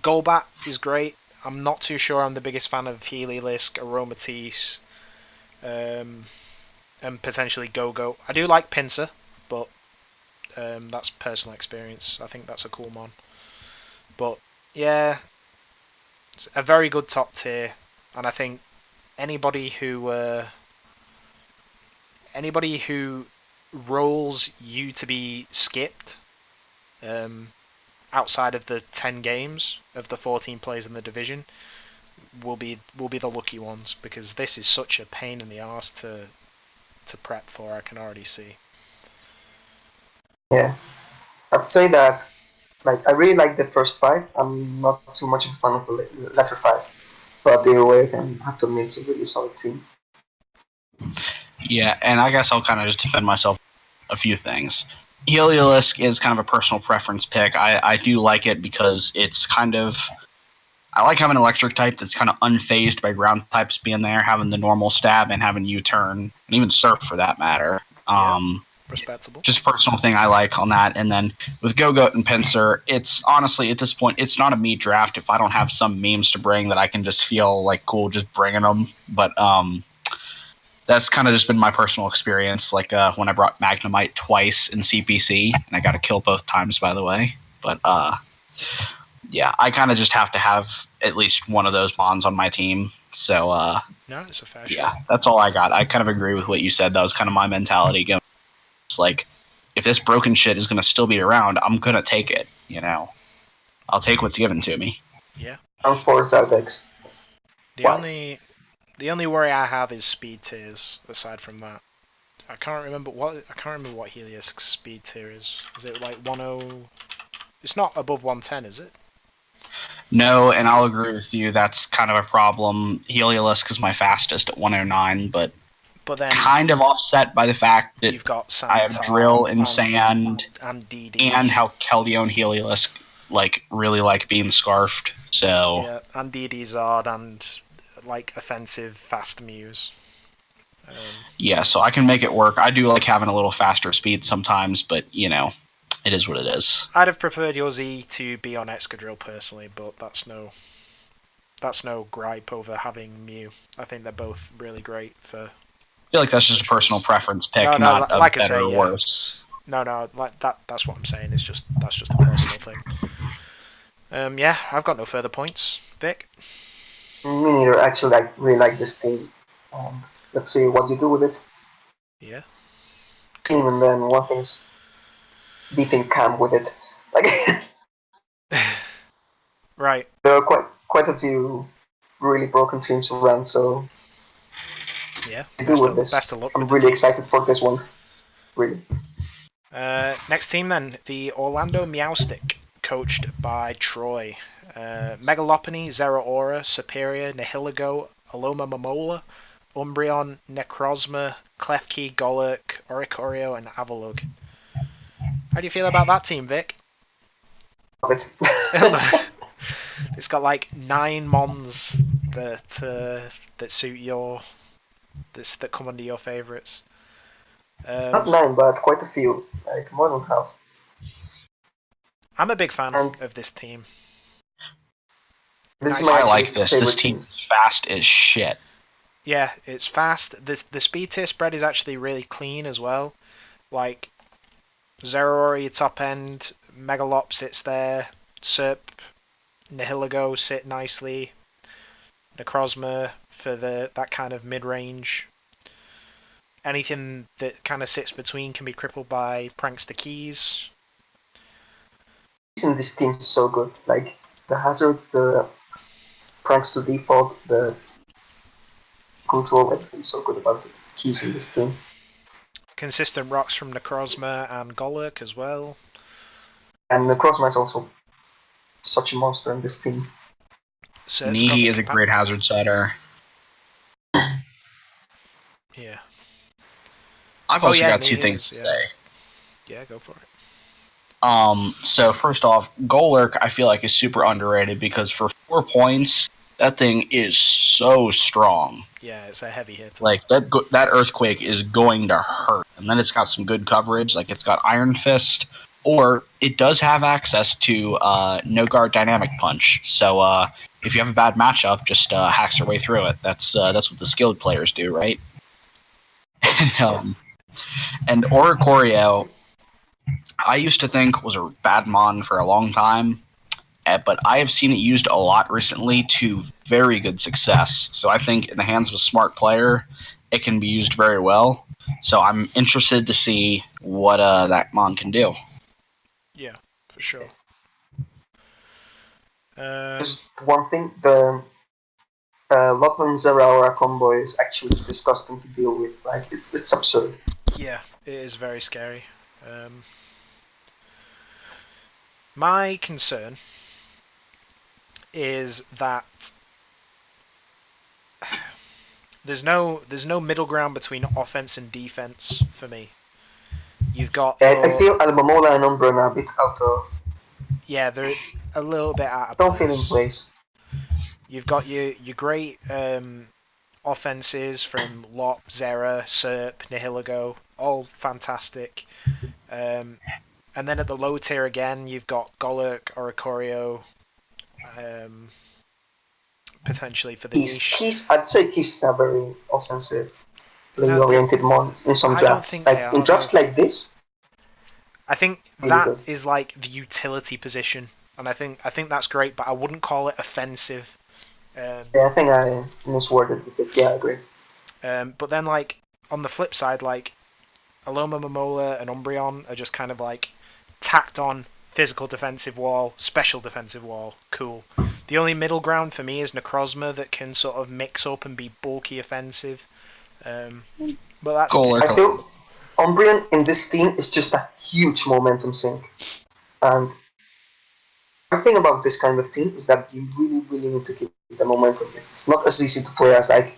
Golbat is great. I'm not too sure I'm the biggest fan of Heliolisk, Aromatisse, and potentially Go-Go. I do like Pinsir, but that's personal experience. I think that's a cool mon. But yeah, it's a very good top tier, and I think anybody who rolls you to be skipped outside of the 10 games of the 14 players in the division will be the lucky ones, because this is such a pain in the arse to prep for. I can already see. Yeah, I'd say that I really like the first 5. I'm not too much of a fan of the latter 5, but the way I can have to admit it's a really solid team. Yeah, and I guess I'll kind of just defend myself a few things. Heliolisk is kind of a personal preference pick. I do like it because it's kind of... I like having an electric type that's kind of unfazed by ground types being there, having the normal stab and having U-turn, and even Surf for that matter. Respectable. Just a personal thing I like on that. And then with Go-Goat and Pinsir, it's honestly, at this point, it's not a meat draft if I don't have some memes to bring that I can just feel like cool just bringing them. But that's kind of just been my personal experience, like when I brought Magnemite twice in CPC, and I got a kill both times, by the way. But yeah, I kind of just have to have at least one of those bonds on my team. So no, it's a fair yeah, shot. that's all I got. I kind of agree with what you said. That was kind of my mentality going. It's like, if this broken shit is going to still be around, I'm going to take it, I'll take what's given to me. Yeah. I'm for Zardex. The only worry I have is speed tiers. Aside from that, I can't remember what Heliolisk's speed tier is. Is it like 10? It's not above 110, is it? No, and I'll agree with you. That's kind of a problem. Heliolisk is my fastest at 109, but then kind of offset by the fact that you've got I have Drill and Sand and DD, and how Keldeo and Heliolisk really like being scarfed. So yeah, and DD Zard and offensive fast Mews. Yeah, so I can make it work. I do like having a little faster speed sometimes, but it is what it is. I'd have preferred your Z to be on Excadrill personally, but that's no gripe over having Mew. I think they're both really great for feel like that's just a personal preference pick, No, not like a I better say, or yeah. worse. No, like that's what I'm saying. That's just a personal thing. Yeah, I've got no further points. Vic? Me neither. Actually, I really like this team. And let's see what you do with it. Yeah. Team, and then one thing's beating Cam with it. Like Right. there are quite a few really broken teams around, so Yeah. to do with this, Best of luck I'm with the really team. excited for this one. Really. Next team then, the Orlando Meowstick, coached by Troy. Megalopony, Zeraora, Superior, Nihilego, Aloma Momola, Umbreon, Necrozma, Klefki, Golurk, Oricorio, and Avalugg. How do you feel about that team, Vic? Love it. It's got like 9 mons that suit that come under your favourites. Not 9, but quite a few. Like more than half. I'm a big fan And of this team. this Nice. is my I actually like this. favorite This team is fast as shit. Yeah, it's fast. The speed tier spread is actually really clean as well. Like Zeraora, your top end, Megalop sits there, Serp, Nihilego sit nicely, Necrozma for that kind of mid range. Anything that kind of sits between can be crippled by Prankster Keys. In this team is so good. Like the hazards, the pranks to default, the control, everything's so good about the keys in this team. Consistent rocks from Necrozma and Golurk as well. And the Crossman is also such a monster in this team. Nihi is a great hazard setter. Yeah. I've also got Nihi two things to say. Yeah, go for it. So first off, Golurk I feel like is super underrated because for 4 points, that thing is so strong. Yeah, it's a heavy hit. Like that Earthquake is going to hurt, and then it's got some good coverage. Like it's got Iron Fist, or it does have access to No Guard Dynamic Punch. So if you have a bad matchup, just hacks your way through it. That's what the skilled players do, right? And Oricorio, I used to think was a bad mon for a long time, but I have seen it used a lot recently to very good success. So I think in the hands of a smart player, it can be used very well. So I'm interested to see what that mon can do. Yeah, for sure. Just one thing, the Lopman Zeraora combo is actually disgusting to deal with. Like it's absurd. Yeah, it is very scary. My concern is that there's no middle ground between offense and defense for me. You've got I feel Albamola and Umbreon are a bit out of. Yeah, they're a little bit out of Don't place. feel in place. You've got your great offenses from Lop, Zera, Serp, Nihilego, all fantastic. And then at the low tier again, you've got Golurk, Oricorio, potentially for the niche. I'd say Keys are very offensive, play-oriented mons in some drafts. Like in drafts like this, I think really that good. is like the utility position, and I think that's great, but I wouldn't call it offensive. Yeah, I think I misworded it, but yeah, I agree. But then, like on the flip side, like Aloma Momola and Umbreon are just kind of like tacked on physical defensive wall, special defensive wall. Cool. The only middle ground for me is Necrozma that can sort of mix up and be bulky offensive. But that's Golurk. I feel Umbreon in this team is just a huge momentum sink. And one thing about this kind of team is that you really, really need to keep the momentum. It's not as easy to play as like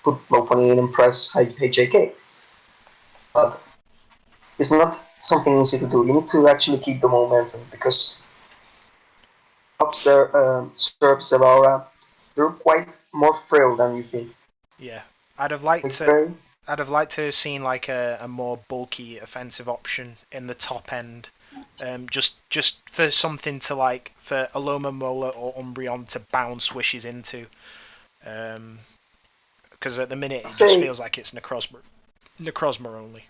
put Lopunny in and press HJK. But it's not something easy to do. You need to actually keep the momentum because Serp, Zeraora, they're quite more frail than you think. Yeah, I'd have liked to have seen like a more bulky offensive option in the top end, just for something to like for Aloma Mola or Umbreon to bounce wishes into. Because at the minute, it I'd just say, feels like it's Necrozma only.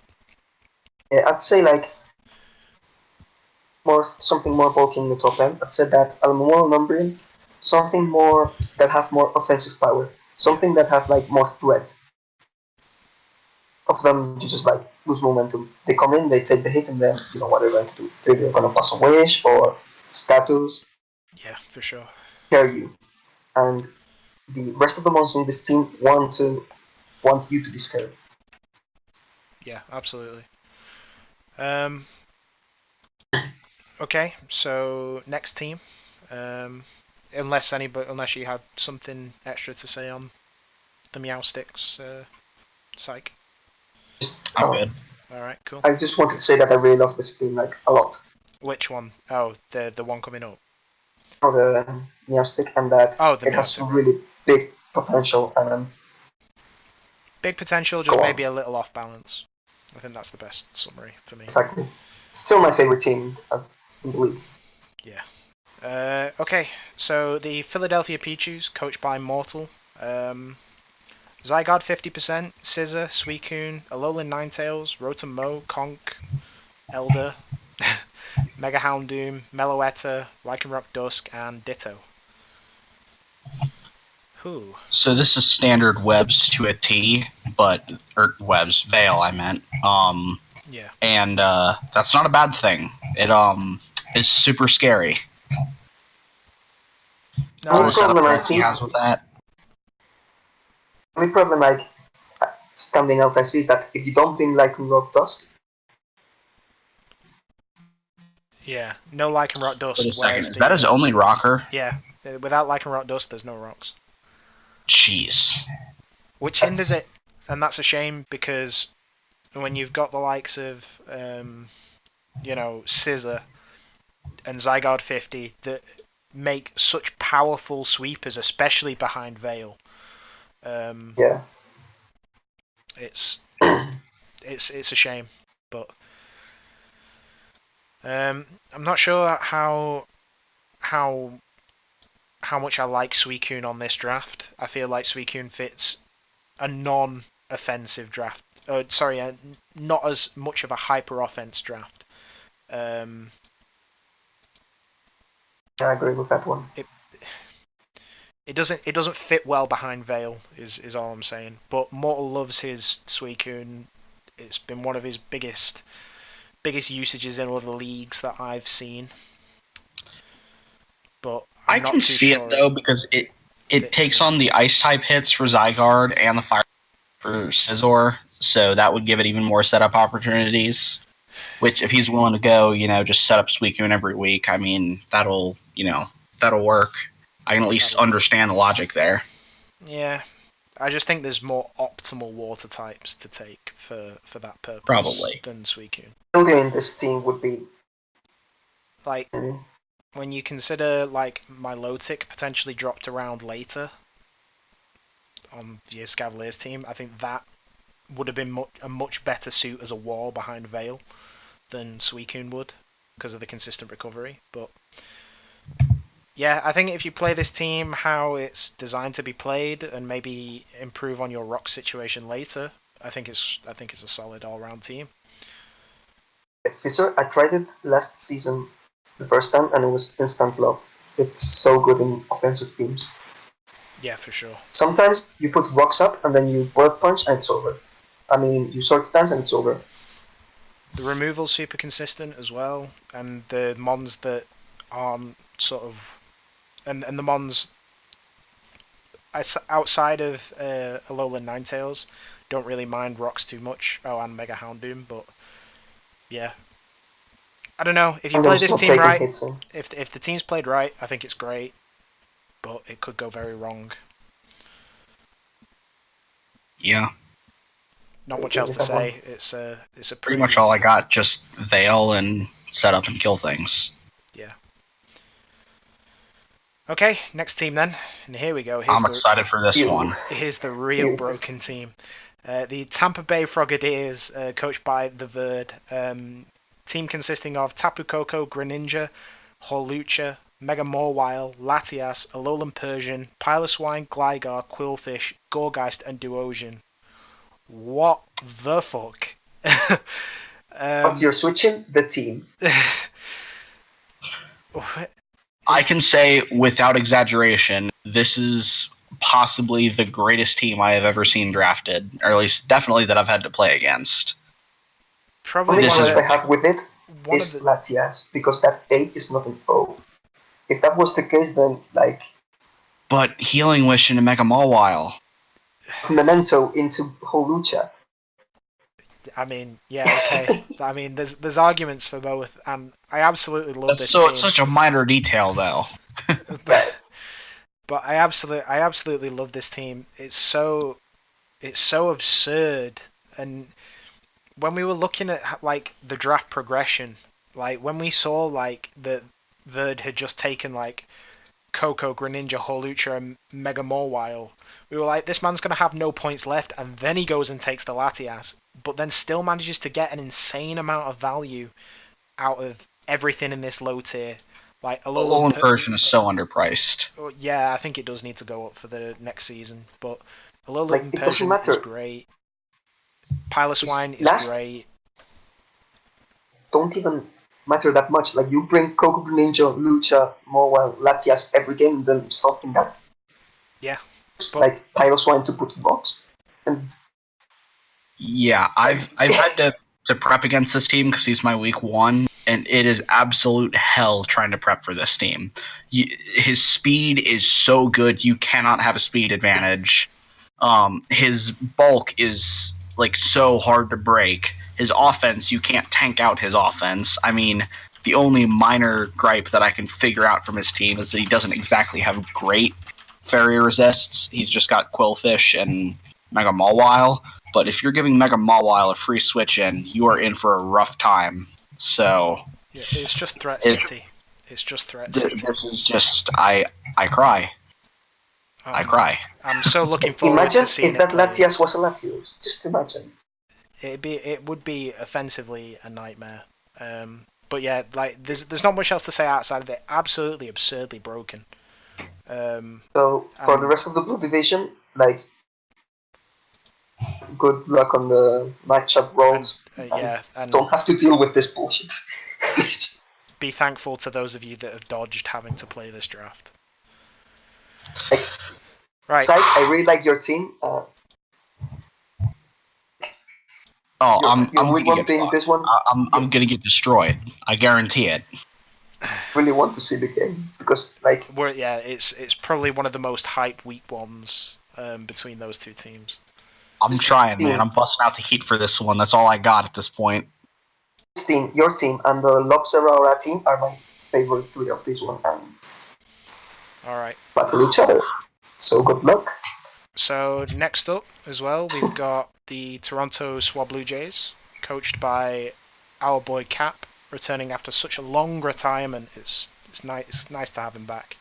yeah, I'd say like something more bulky in the top end. I'd say that Almamor Numbrian, something more that have more offensive power, something that have like more threat. Of them, you just like lose momentum. They come in, they take the hit, and then you know what they're going to do. They're going to pass a wish or status, Yeah, for sure. scare you, and the rest of the monsters in this team want you to be scared. Yeah, absolutely. Okay, so next team. Unless you had something extra to say on the Meowsticks, Psych. Just, I'm good. All right, cool. I just wanted to say that I really love this team like a lot. Which one? Oh, the one coming up. For the Meowstick, and that Oh, the it has Meowstick. really big potential. Big potential, just Go maybe on. a little off balance. I think that's the best summary for me. Exactly. Still my favorite team in the league. Yeah. Okay, so the Philadelphia Pichus, coached by Mortal. Zygarde 50%, Scizor, Suicune, Alolan Ninetales, Rotom Mow, Conk, Elder, Mega Houndoom, Meloetta, Lycanroc Dusk, and Ditto. Who? So this is standard webs to a T, or webs Veil I meant. Yeah. And that's not a bad thing. It is super scary. No, All Only the setup problem I threats he see, has with that. only problem like standing out I see is that if you don't bring like Rock Dusk, yeah, no Lycanroc Dusk. Wait a second. Whereas Is that his only rocker? yeah, without Lycanroc Dusk, there's no rocks, Jeez. which that's hinders it, and that's a shame because when you've got the likes of Scizor and Zygarde 50 that make such powerful sweepers, especially behind Veil. yeah. It's a shame, but I'm not sure how much I like Suicune on this draft. I feel like Suicune fits a non-offensive draft. Not as much of a hyper-offense draft. I agree with that one. It doesn't fit well behind Veil, is all I'm saying. But Mortal loves his Suicune. It's been one of his biggest usages in other leagues that I've seen. But I'm not can too see sure it though because it takes on the ice type hits for Zygarde and the fire for Scizor, so that would give it even more setup opportunities. Which, if he's willing to go, just set up Suicune every week. I mean, that'll work. I can at least understand the logic there. Yeah, I just think there's more optimal water types to take for that purpose. Probably. Than Suicune. Failure in this team would be like when you consider like Milotic potentially dropped around later on the Escavaliers team. I think that would have been a much better suit as a wall behind Veil than Suicune would because of the consistent recovery. But yeah, I think if you play this team how it's designed to be played and maybe improve on your rock situation later, I think it's a solid all-round team. Scizor, I tried it last season the first time and it was instant love. It's so good in offensive teams. Yeah, for sure. Sometimes you put rocks up and then you bullet punch and it's over. I mean, you sword stance and it's over. The removal's super consistent as well, and the mons that aren't sort of, and the mons outside of Alolan Ninetales don't really mind rocks too much. Oh, and Mega Houndoom, but yeah, I don't know if you play this team right. If the team's played right, I think it's great, but it could go very wrong. Yeah. Not much else to say. It's a pretty much all I got. Just Veil and set up and kill things. Yeah. Okay, next team then, and here we go. I'm excited for this one. Here's the real broken team. The Tampa Bay Frogadiers, coached by the Verd. Team consisting of Tapu Koko, Greninja, Hawlucha, Mega Mawile, Latias, Alolan Persian, Piloswine, Gligar, Quillfish, Gourgeist, and Duosion. What the fuck? Once you're switching the team. I can say without exaggeration, this is possibly the greatest team I have ever seen drafted, or at least definitely that I've had to play against. Probably Only This one is- I have with it one is of the Latias, because that A is not an O. If that was the case, then like But Healing Wish into Mega Mawile. Memento into Holucha. I mean, yeah, okay. I mean, there's arguments for both, and I absolutely love That's this so team. it's such a minor detail, though. But I absolutely love this team. It's so absurd. And when we were looking at like the draft progression, like when we saw like that Verd had just taken like Coco, Greninja, Holucha, and Mega Mawile, we were like, this man's gonna have no points left, and then he goes and takes the Latias, but then still manages to get an insane amount of value out of everything in this low tier. Like Alolan Persian is so underpriced. Yeah, I think it does need to go up for the next season, but Alolan Like, it doesn't Persian matter. is great. Piloswine is last- great. Don't even matter that much. Like you bring Coco Greninja, Lucha, Mawile, Latias every game, then something that Yeah, but- like Piloswine to put box. And Yeah, I've had to prep against this team because he's my week 1, and it is absolute hell trying to prep for this team. His speed is so good, you cannot have a speed advantage. His bulk is like so hard to break. His offense, you can't tank out his offense. I mean, the only minor gripe that I can figure out from his team is that he doesn't exactly have great fairy resists. He's just got Quillfish and Mega Mawile. But if you're giving Mega Mawile a free switch in, you are in for a rough time. So Yeah, it's just Threat City. It's just Threat City. this is just I cry. I cry. I'm so looking forward imagine to seeing if that it play. Latias was a Latios. Just imagine. It would be offensively a nightmare. But yeah, like there's not much else to say outside of it. Absolutely absurdly broken. So for the rest of the Blue Division, like, good luck on the matchup rolls. Yeah, and Don't have to deal with this bullshit. be thankful to those of you that have dodged having to play this draft. Like, Right. Psych, I really like your team. I'm your gonna week one get being fucked. this one. I'm gonna get destroyed. I guarantee it. Really want to see the game because, like, It's probably one of the most hyped week ones between those two teams. I'm trying, man. I'm busting out the heat for this one. That's all I got at this point. this team, your team, and the Lobzeraura team are my favorite three of this one, and All right. battle each other. So good luck. So next up as well, we've got the Toronto Swab Blue Jays, coached by our boy Cap, returning after such a long retirement. It's nice to have him back.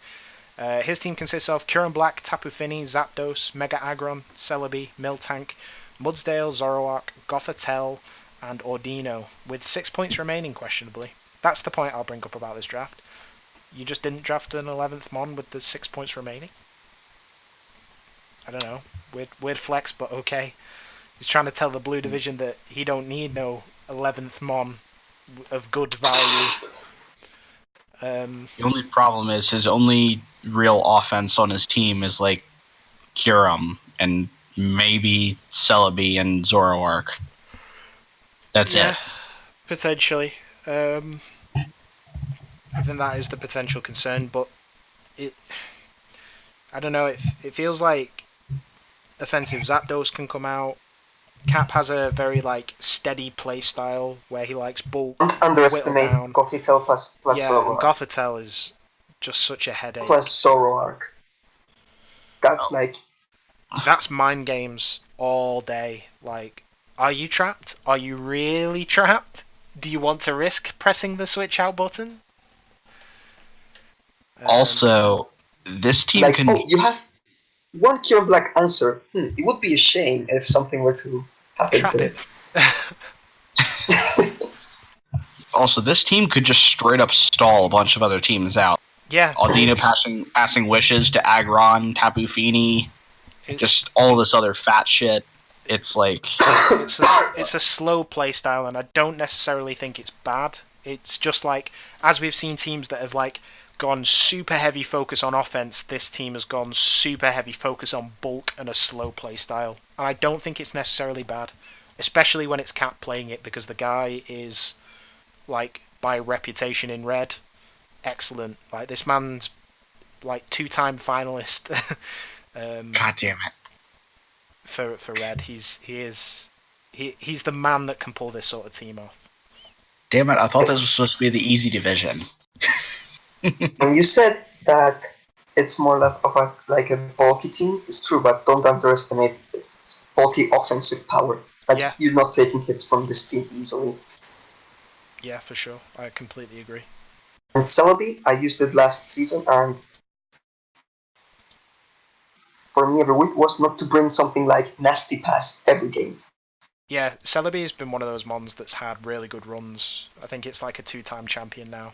His team consists of Curran Black, Tapu Fini, Zapdos, Mega Aggron, Celebi, Miltank, Mudsdale, Zoroark, Gothitelle, and Ordino, with 6 points remaining questionably. That's the point I'll bring up about this draft. You just didn't draft an 11th Mon with the 6 points remaining? I don't know. Weird flex, but okay. He's trying to tell the Blue Division that he don't need no 11th Mon of good value. The only problem is his only real offense on his team is like Kyurem and maybe Celebi and Zoroark. That's it. Potentially. I think that is the potential concern, but I don't know. It feels like offensive Zapdos can come out. Cap has a very like steady play style where he likes bulk. Don't underestimate Whittle down. Gothitelle plus Yeah, and Zoroark. Gothitelle is just such a headache. Plus Zoroark. That's like, That's mind games all day. Like, are you trapped? Are you really trapped? Do you want to risk pressing the switch out button? Also, this team like, can. oh, you have one Cure Black answer. It would be a shame if something were to happen trap to it. Also, this team could just straight up stall a bunch of other teams out. Yeah, Aldina passing wishes to Aggron, Tapu Fini, just all this other fat shit. It's like it's a slow play style, and I don't necessarily think it's bad. It's just like, as we've seen teams that have like gone super heavy focus on offense, this team has gone super heavy focus on bulk and a slow play style. And I don't think it's necessarily bad, especially when it's Cat playing it, because the guy is, like, by reputation in Red, excellent. Like, this man's like 2-time finalist. God damn it. For Red, he's the man that can pull this sort of team off. Damn it! I thought this was supposed to be the easy division. When you said that it's more like a bulky team, it's true, but don't underestimate its bulky offensive power. Like, Yeah. you're not taking hits from this team easily. Yeah, for sure. I completely agree. And Celebi, I used it last season, and for me every week was not to bring something like Nasty Pass every game. Yeah, Celebi has been one of those mons that's had really good runs. I think it's like a 2-time champion now.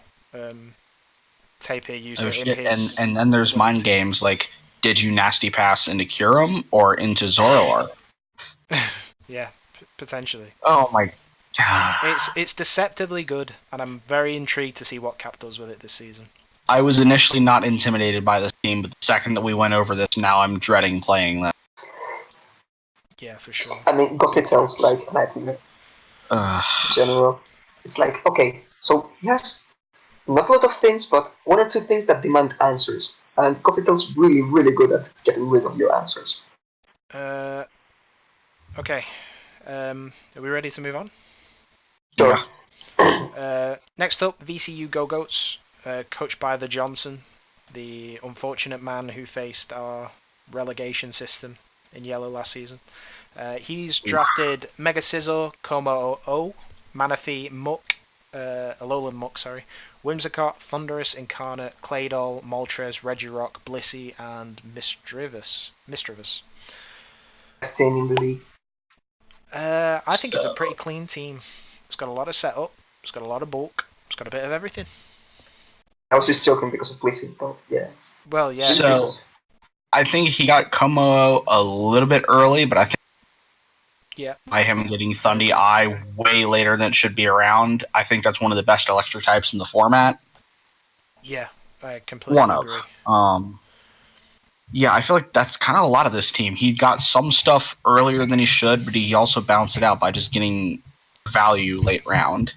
Tapir used it in his... And then there's mind games like, did you Nasty Pass into Kyurem or into Zoroark? Yeah, potentially. Oh my god. It's deceptively good, and I'm very intrigued to see what Cap does with it this season. I was initially not intimidated by this team, but the second that we went over this, now I'm dreading playing them. Yeah, for sure. I mean, Gothitel's like a nightmare in general. It's like, okay, so yes, not a lot of things, but one or two things that demand answers. And Gothitel's really, really good at getting rid of your answers. Okay. Are we ready to move on? Sure. Yeah. Next up, VCU Go-Goats, coached by the Johnson, the unfortunate man who faced our relegation system in yellow last season. He's drafted Mega Scizor, Como-O, Manaphy, Muck, Alolan Muck, sorry, Whimsicott, Thundurus, Incarnate, Claydol, Moltres, Regirock, Blissey, and Misdreavus. Best team in the league. I think it's a pretty clean team. It's got a lot of setup, it's got a lot of bulk, it's got a bit of everything. I was just joking because of Blissey, but yeah. Well, yeah. So, I think he got Como a little bit early, but I think by him getting Thundy Eye way later than it should be around, I think that's one of the best electric types in the format. Yeah, I completely agree. Yeah, I feel like that's kind of a lot of this team. He got some stuff earlier than he should, but he also balanced it out by just getting value late round.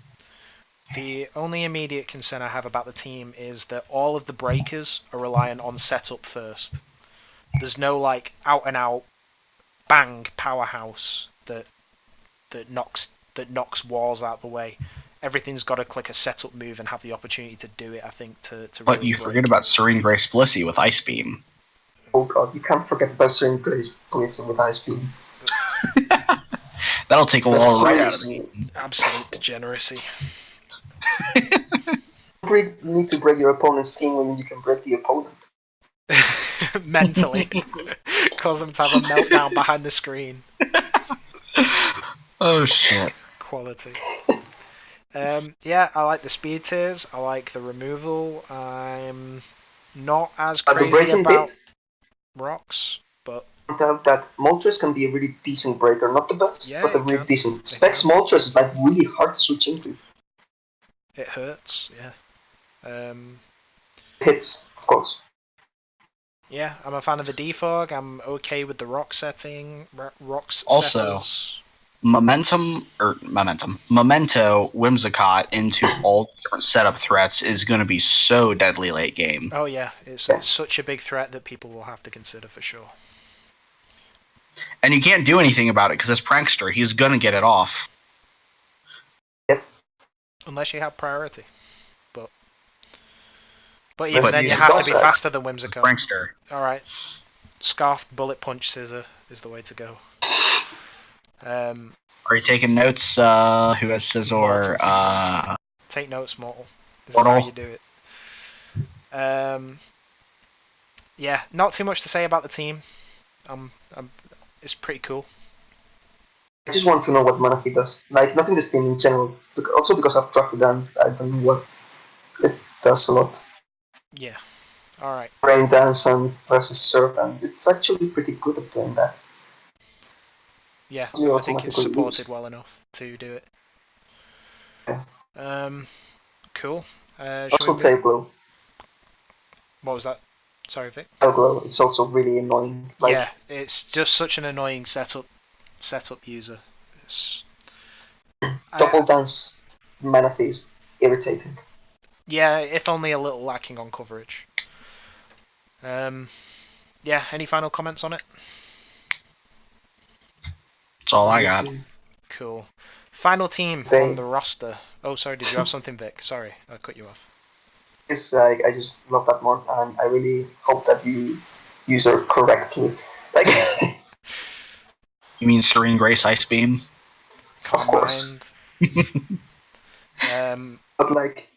The only immediate concern I have about the team is that all of the breakers are reliant on setup first. There's no like out and out bang powerhouse that knocks walls out the way. Everything's got to click a setup move and have the opportunity to do it. I think to But really you forget about Serene Grace Blissey with Ice Beam. Oh god, you can't forget about Serene Grace Blissey with Ice Beam. That'll take a wall right out of me. Absolute degeneracy. You need to break your opponent's team when you can break the opponent. Mentally. Cause them to have a meltdown behind the screen. Oh shit. Quality. Yeah, I like the speed tiers. I like the removal. I'm not as crazy about rocks, but that Moltres can be a really decent breaker. Not the best, yeah, but a really decent. Specs Moltres is like really hard to switch into. It hurts, yeah. Hits, of course. Yeah, I'm a fan of the defog. I'm okay with the rock setting. Rocks also, settles. Memento, Whimsicott into all different setup threats is going to be so deadly late game. Oh yeah, it's such a big threat that people will have to consider for sure. And you can't do anything about it because it's Prankster. He's going to get it off. Yep. Unless you have priority. But even then you have to be faster than Whimsicott. Prankster. Alright. Scarfed Bullet Punch Scizor is the way to go. Are you taking notes? Who has Scizor? Take notes, Mortal. This Mortal. is how you do it. Yeah, not too much to say about the team. It's pretty cool. I just want to know what Manaphy does. Like, not in this team in general. Also because I've drafted and I don't know what it does a lot. Yeah. All right. Rain Dance and versus Surf, and it's actually pretty good at doing that. Yeah, You I think it's automatically supported lose. well enough to do it. Yeah. Cool. Shall we Also, move? Tail Glow. What was that? Sorry, Vic. Tail Glow is also really annoying. Like, Yeah, it's just such an annoying setup user. It's, Double Dance mana phase, irritating. yeah, if only a little lacking on coverage. Yeah, any final comments on it? That's all I Let me got. see. Cool. Final team on the roster. Oh, sorry, did you have something, Vic? Sorry, I cut you off. Yes, I just love that one, and I really hope that you use her correctly. Like, You mean Serene Grace Ice Beam? Calm of course. Mind. But like,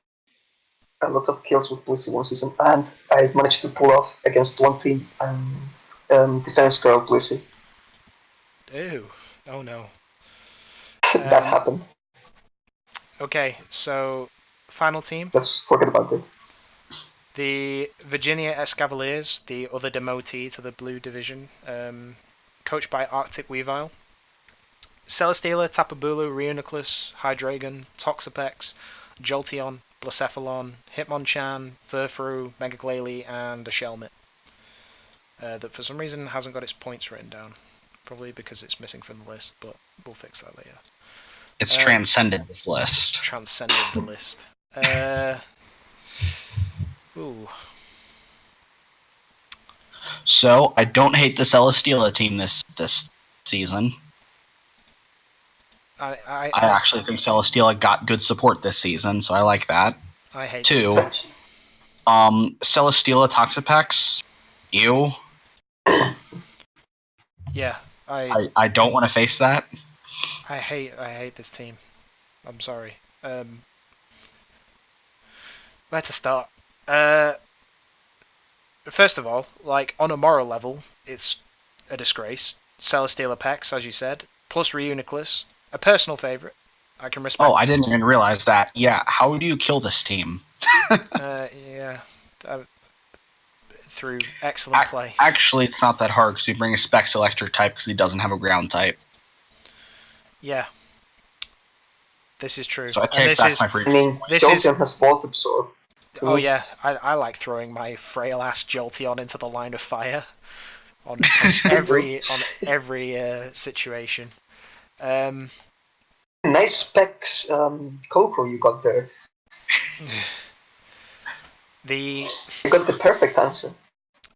a lot of kills with Blissey one season, and I managed to pull off against one team, Defense Girl Blissey. Ew. Oh no. That happened. Okay, so final team. Let's forget about it. The Virginia Escavaliers, the other demotee to the Blue Division, coached by Arctic Weavile. Celesteela, Tapu Bulu, Reuniclus, Hydreigon, Toxapex, Jolteon, Blacephalon, Hitmonchan, Furfrou, Megaglalie, and a Shelmet. That for some reason hasn't got its points written down. Probably because it's missing from the list, but we'll fix that later. It's transcended this list. Transcended the list. Ooh. So I don't hate the Celesteela team this season. I actually think Celesteela got good support this season, so I like that. I hate Two, this team. Celesteela Toxapex. Ew. Yeah, I don't want to face that. I hate this team. I'm sorry. Where to start? First of all, like on a moral level, it's a disgrace. Celesteela Pex, as you said, plus Reuniclus, a personal favourite. I can respect. Oh, I didn't even realize that. Yeah, how do you kill this team? Yeah. Through excellent play. Actually, it's not that hard because you bring a Specs Electric type because he doesn't have a ground type. Yeah. This is true. So I take back my previous point. Jolteon has Volt Absorb. Oh yeah, I like throwing my frail ass Jolteon into the line of fire on every situation. Nice specs, Coco you got there. You got the perfect answer.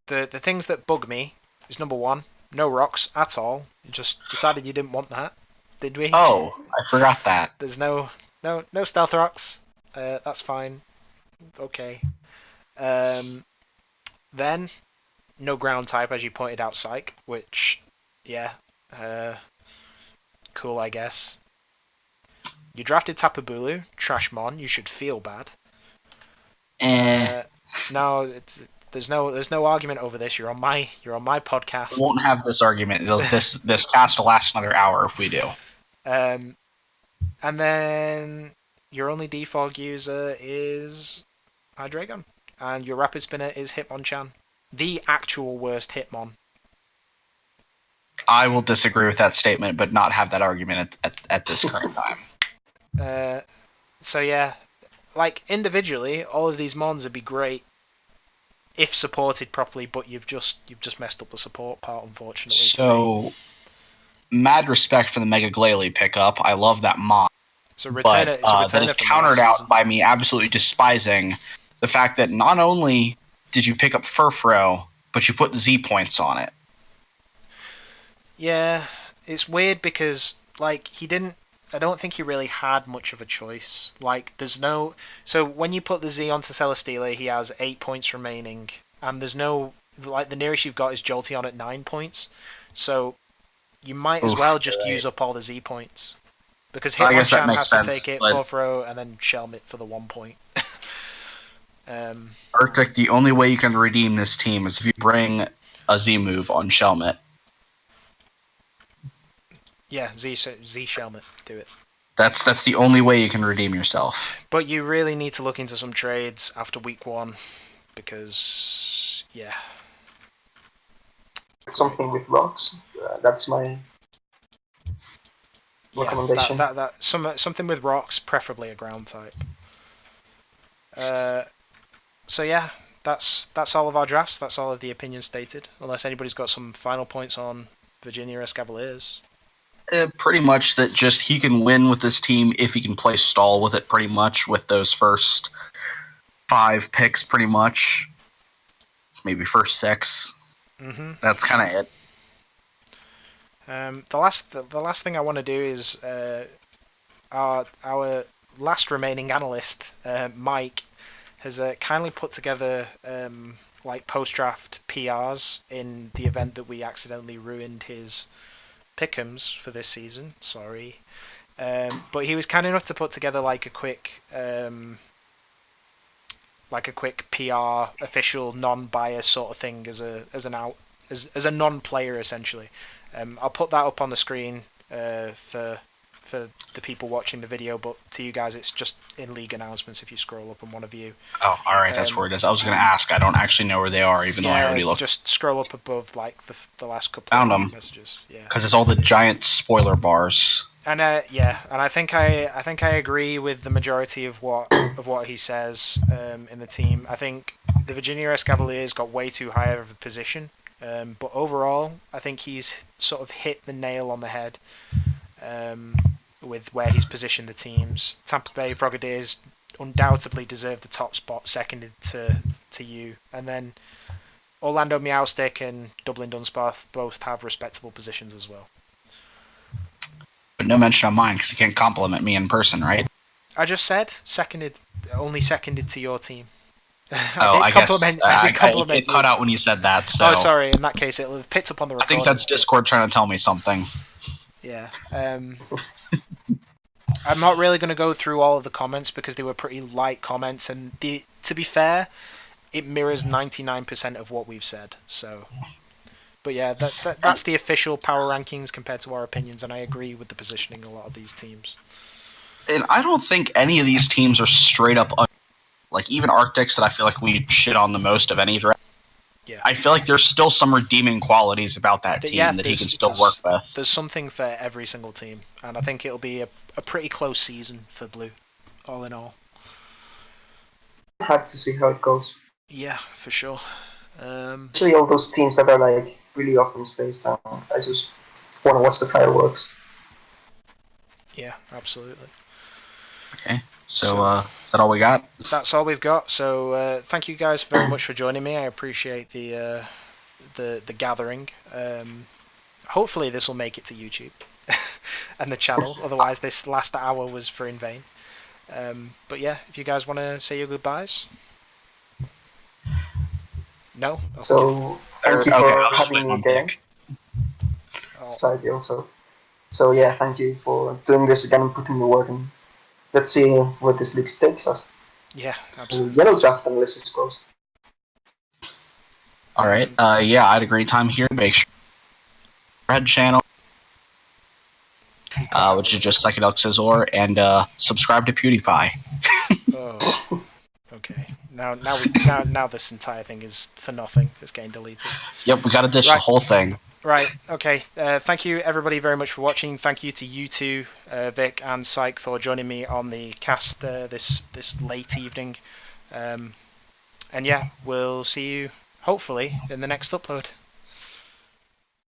The things that bug me is number one, no rocks at all. You just decided you didn't want that, did we? Oh, I forgot that. There's no stealth rocks. That's fine. Okay. Then no ground type, as you pointed out, Psych, which, yeah, cool, I guess. You drafted Tapu Bulu, Trashmon. You should feel bad. No, there's no argument over this. You're on my podcast. We won't have this argument. This cast will last another hour if we do. And then your only defog user is Hydreigon, and your Rapid Spinner is Hitmonchan, the actual worst Hitmon. I will disagree with that statement, but not have that argument at this current time. So yeah, like individually, all of these mons would be great if supported properly, but you've just messed up the support part, unfortunately. So, mad respect for the Mega Glalie pickup. I love that mon. So that is countered out by me absolutely despising the fact that not only did you pick up Furfrou, but you put Z points on it. Yeah, it's weird because like I don't think he really had much of a choice. Like, there's no... So, when you put the Z onto Celesteela, he has 8 points remaining. And there's no... Like, the nearest you've got is Jolteon at 9 points. So, you might as well just use up all the Z points. Because Hitmonchan has to take it, Furfrou, and then Shelmet for the 1 point. Arctic, the only way you can redeem this team is if you bring a Z move on Shelmet. Yeah, Z Shelmet, do it. That's the only way you can redeem yourself. But you really need to look into some trades after week 1. because yeah, Something with rocks. That's my recommendation. something with rocks, preferably a ground type. So yeah, that's all of our drafts. That's all of the opinions stated. Unless anybody's got some final points on Virginia Escavaliers. Pretty much that just he can win with this team if he can play stall with it pretty much with those first 5 picks pretty much. Maybe first 6. Mm-hmm. That's kind of it. The last thing I want to do is our last remaining analyst, Mike, has kindly put together like post-draft PRs in the event that we accidentally ruined his pick'ems for this season. Sorry, but he was kind enough to put together like a quick PR official non-bias sort of thing as a non-player essentially. I'll put that up on the screen for the people watching the video, but to you guys it's just in league announcements if you scroll up and want to view. Oh, alright, that's where it is. I was going to ask. I don't actually know where they are, even though I already looked. Just scroll up above like the last couple Found of them. messages. Yeah. Because it's all the giant spoiler bars. And and I think I agree with the majority of what he says in the team. I think the Virginia Escavaliers got way too high of a position, but overall I think he's sort of hit the nail on the head with where he's positioned the teams. Tampa Bay Frogadiers undoubtedly deserve the top spot, seconded to you, and then Orlando Meowstick and Dublin Dunsparth both have respectable positions as well. But no mention of mine because you can't compliment me in person, right? I just said only seconded to your team. I guess it cut out when you said that. So. Oh, sorry. In that case, it'll have picked up on the recording. I think that's Discord trying to tell me something. Yeah. I'm not really going to go through all of the comments because they were pretty light comments, and to be fair, it mirrors 99% of what we've said. So. But yeah, that's the official power rankings compared to our opinions, and I agree with the positioning of a lot of these teams. And I don't think any of these teams are straight up like even Arctics that I feel like we shit on the most of any draft. Yeah. I feel like there's still some redeeming qualities about that team that he can still work with. There's something for every single team, and I think it'll be a pretty close season for Blue, all in all. Have to see how it goes. Yeah, for sure. Actually, all those teams that are like really often spaced out, I just want to watch the fireworks. Yeah, absolutely. Okay, so is that all we got? That's all we've got. So thank you guys very much for joining me. I appreciate the gathering. Hopefully this will make it to YouTube and the channel. Otherwise, this last hour was for in vain. But yeah, if you guys want to say your goodbyes. No? Okay. So, thank you for having me again. Side also. So yeah, thank you for doing this again and putting the work in. Let's see where this league takes us. Yeah, absolutely. Yellow draft unless it's close. Alright, yeah, I had a great time here. Make sure Red channel, which is just Psychedelic Scizor, and subscribe to PewDiePie. Oh, okay. Now this entire thing is for nothing. It's getting deleted. Yep, we gotta ditch the whole thing. Right, okay. Thank you everybody very much for watching. Thank you to you two, Vic and Psych, for joining me on the cast this late evening. And yeah, we'll see you hopefully in the next upload.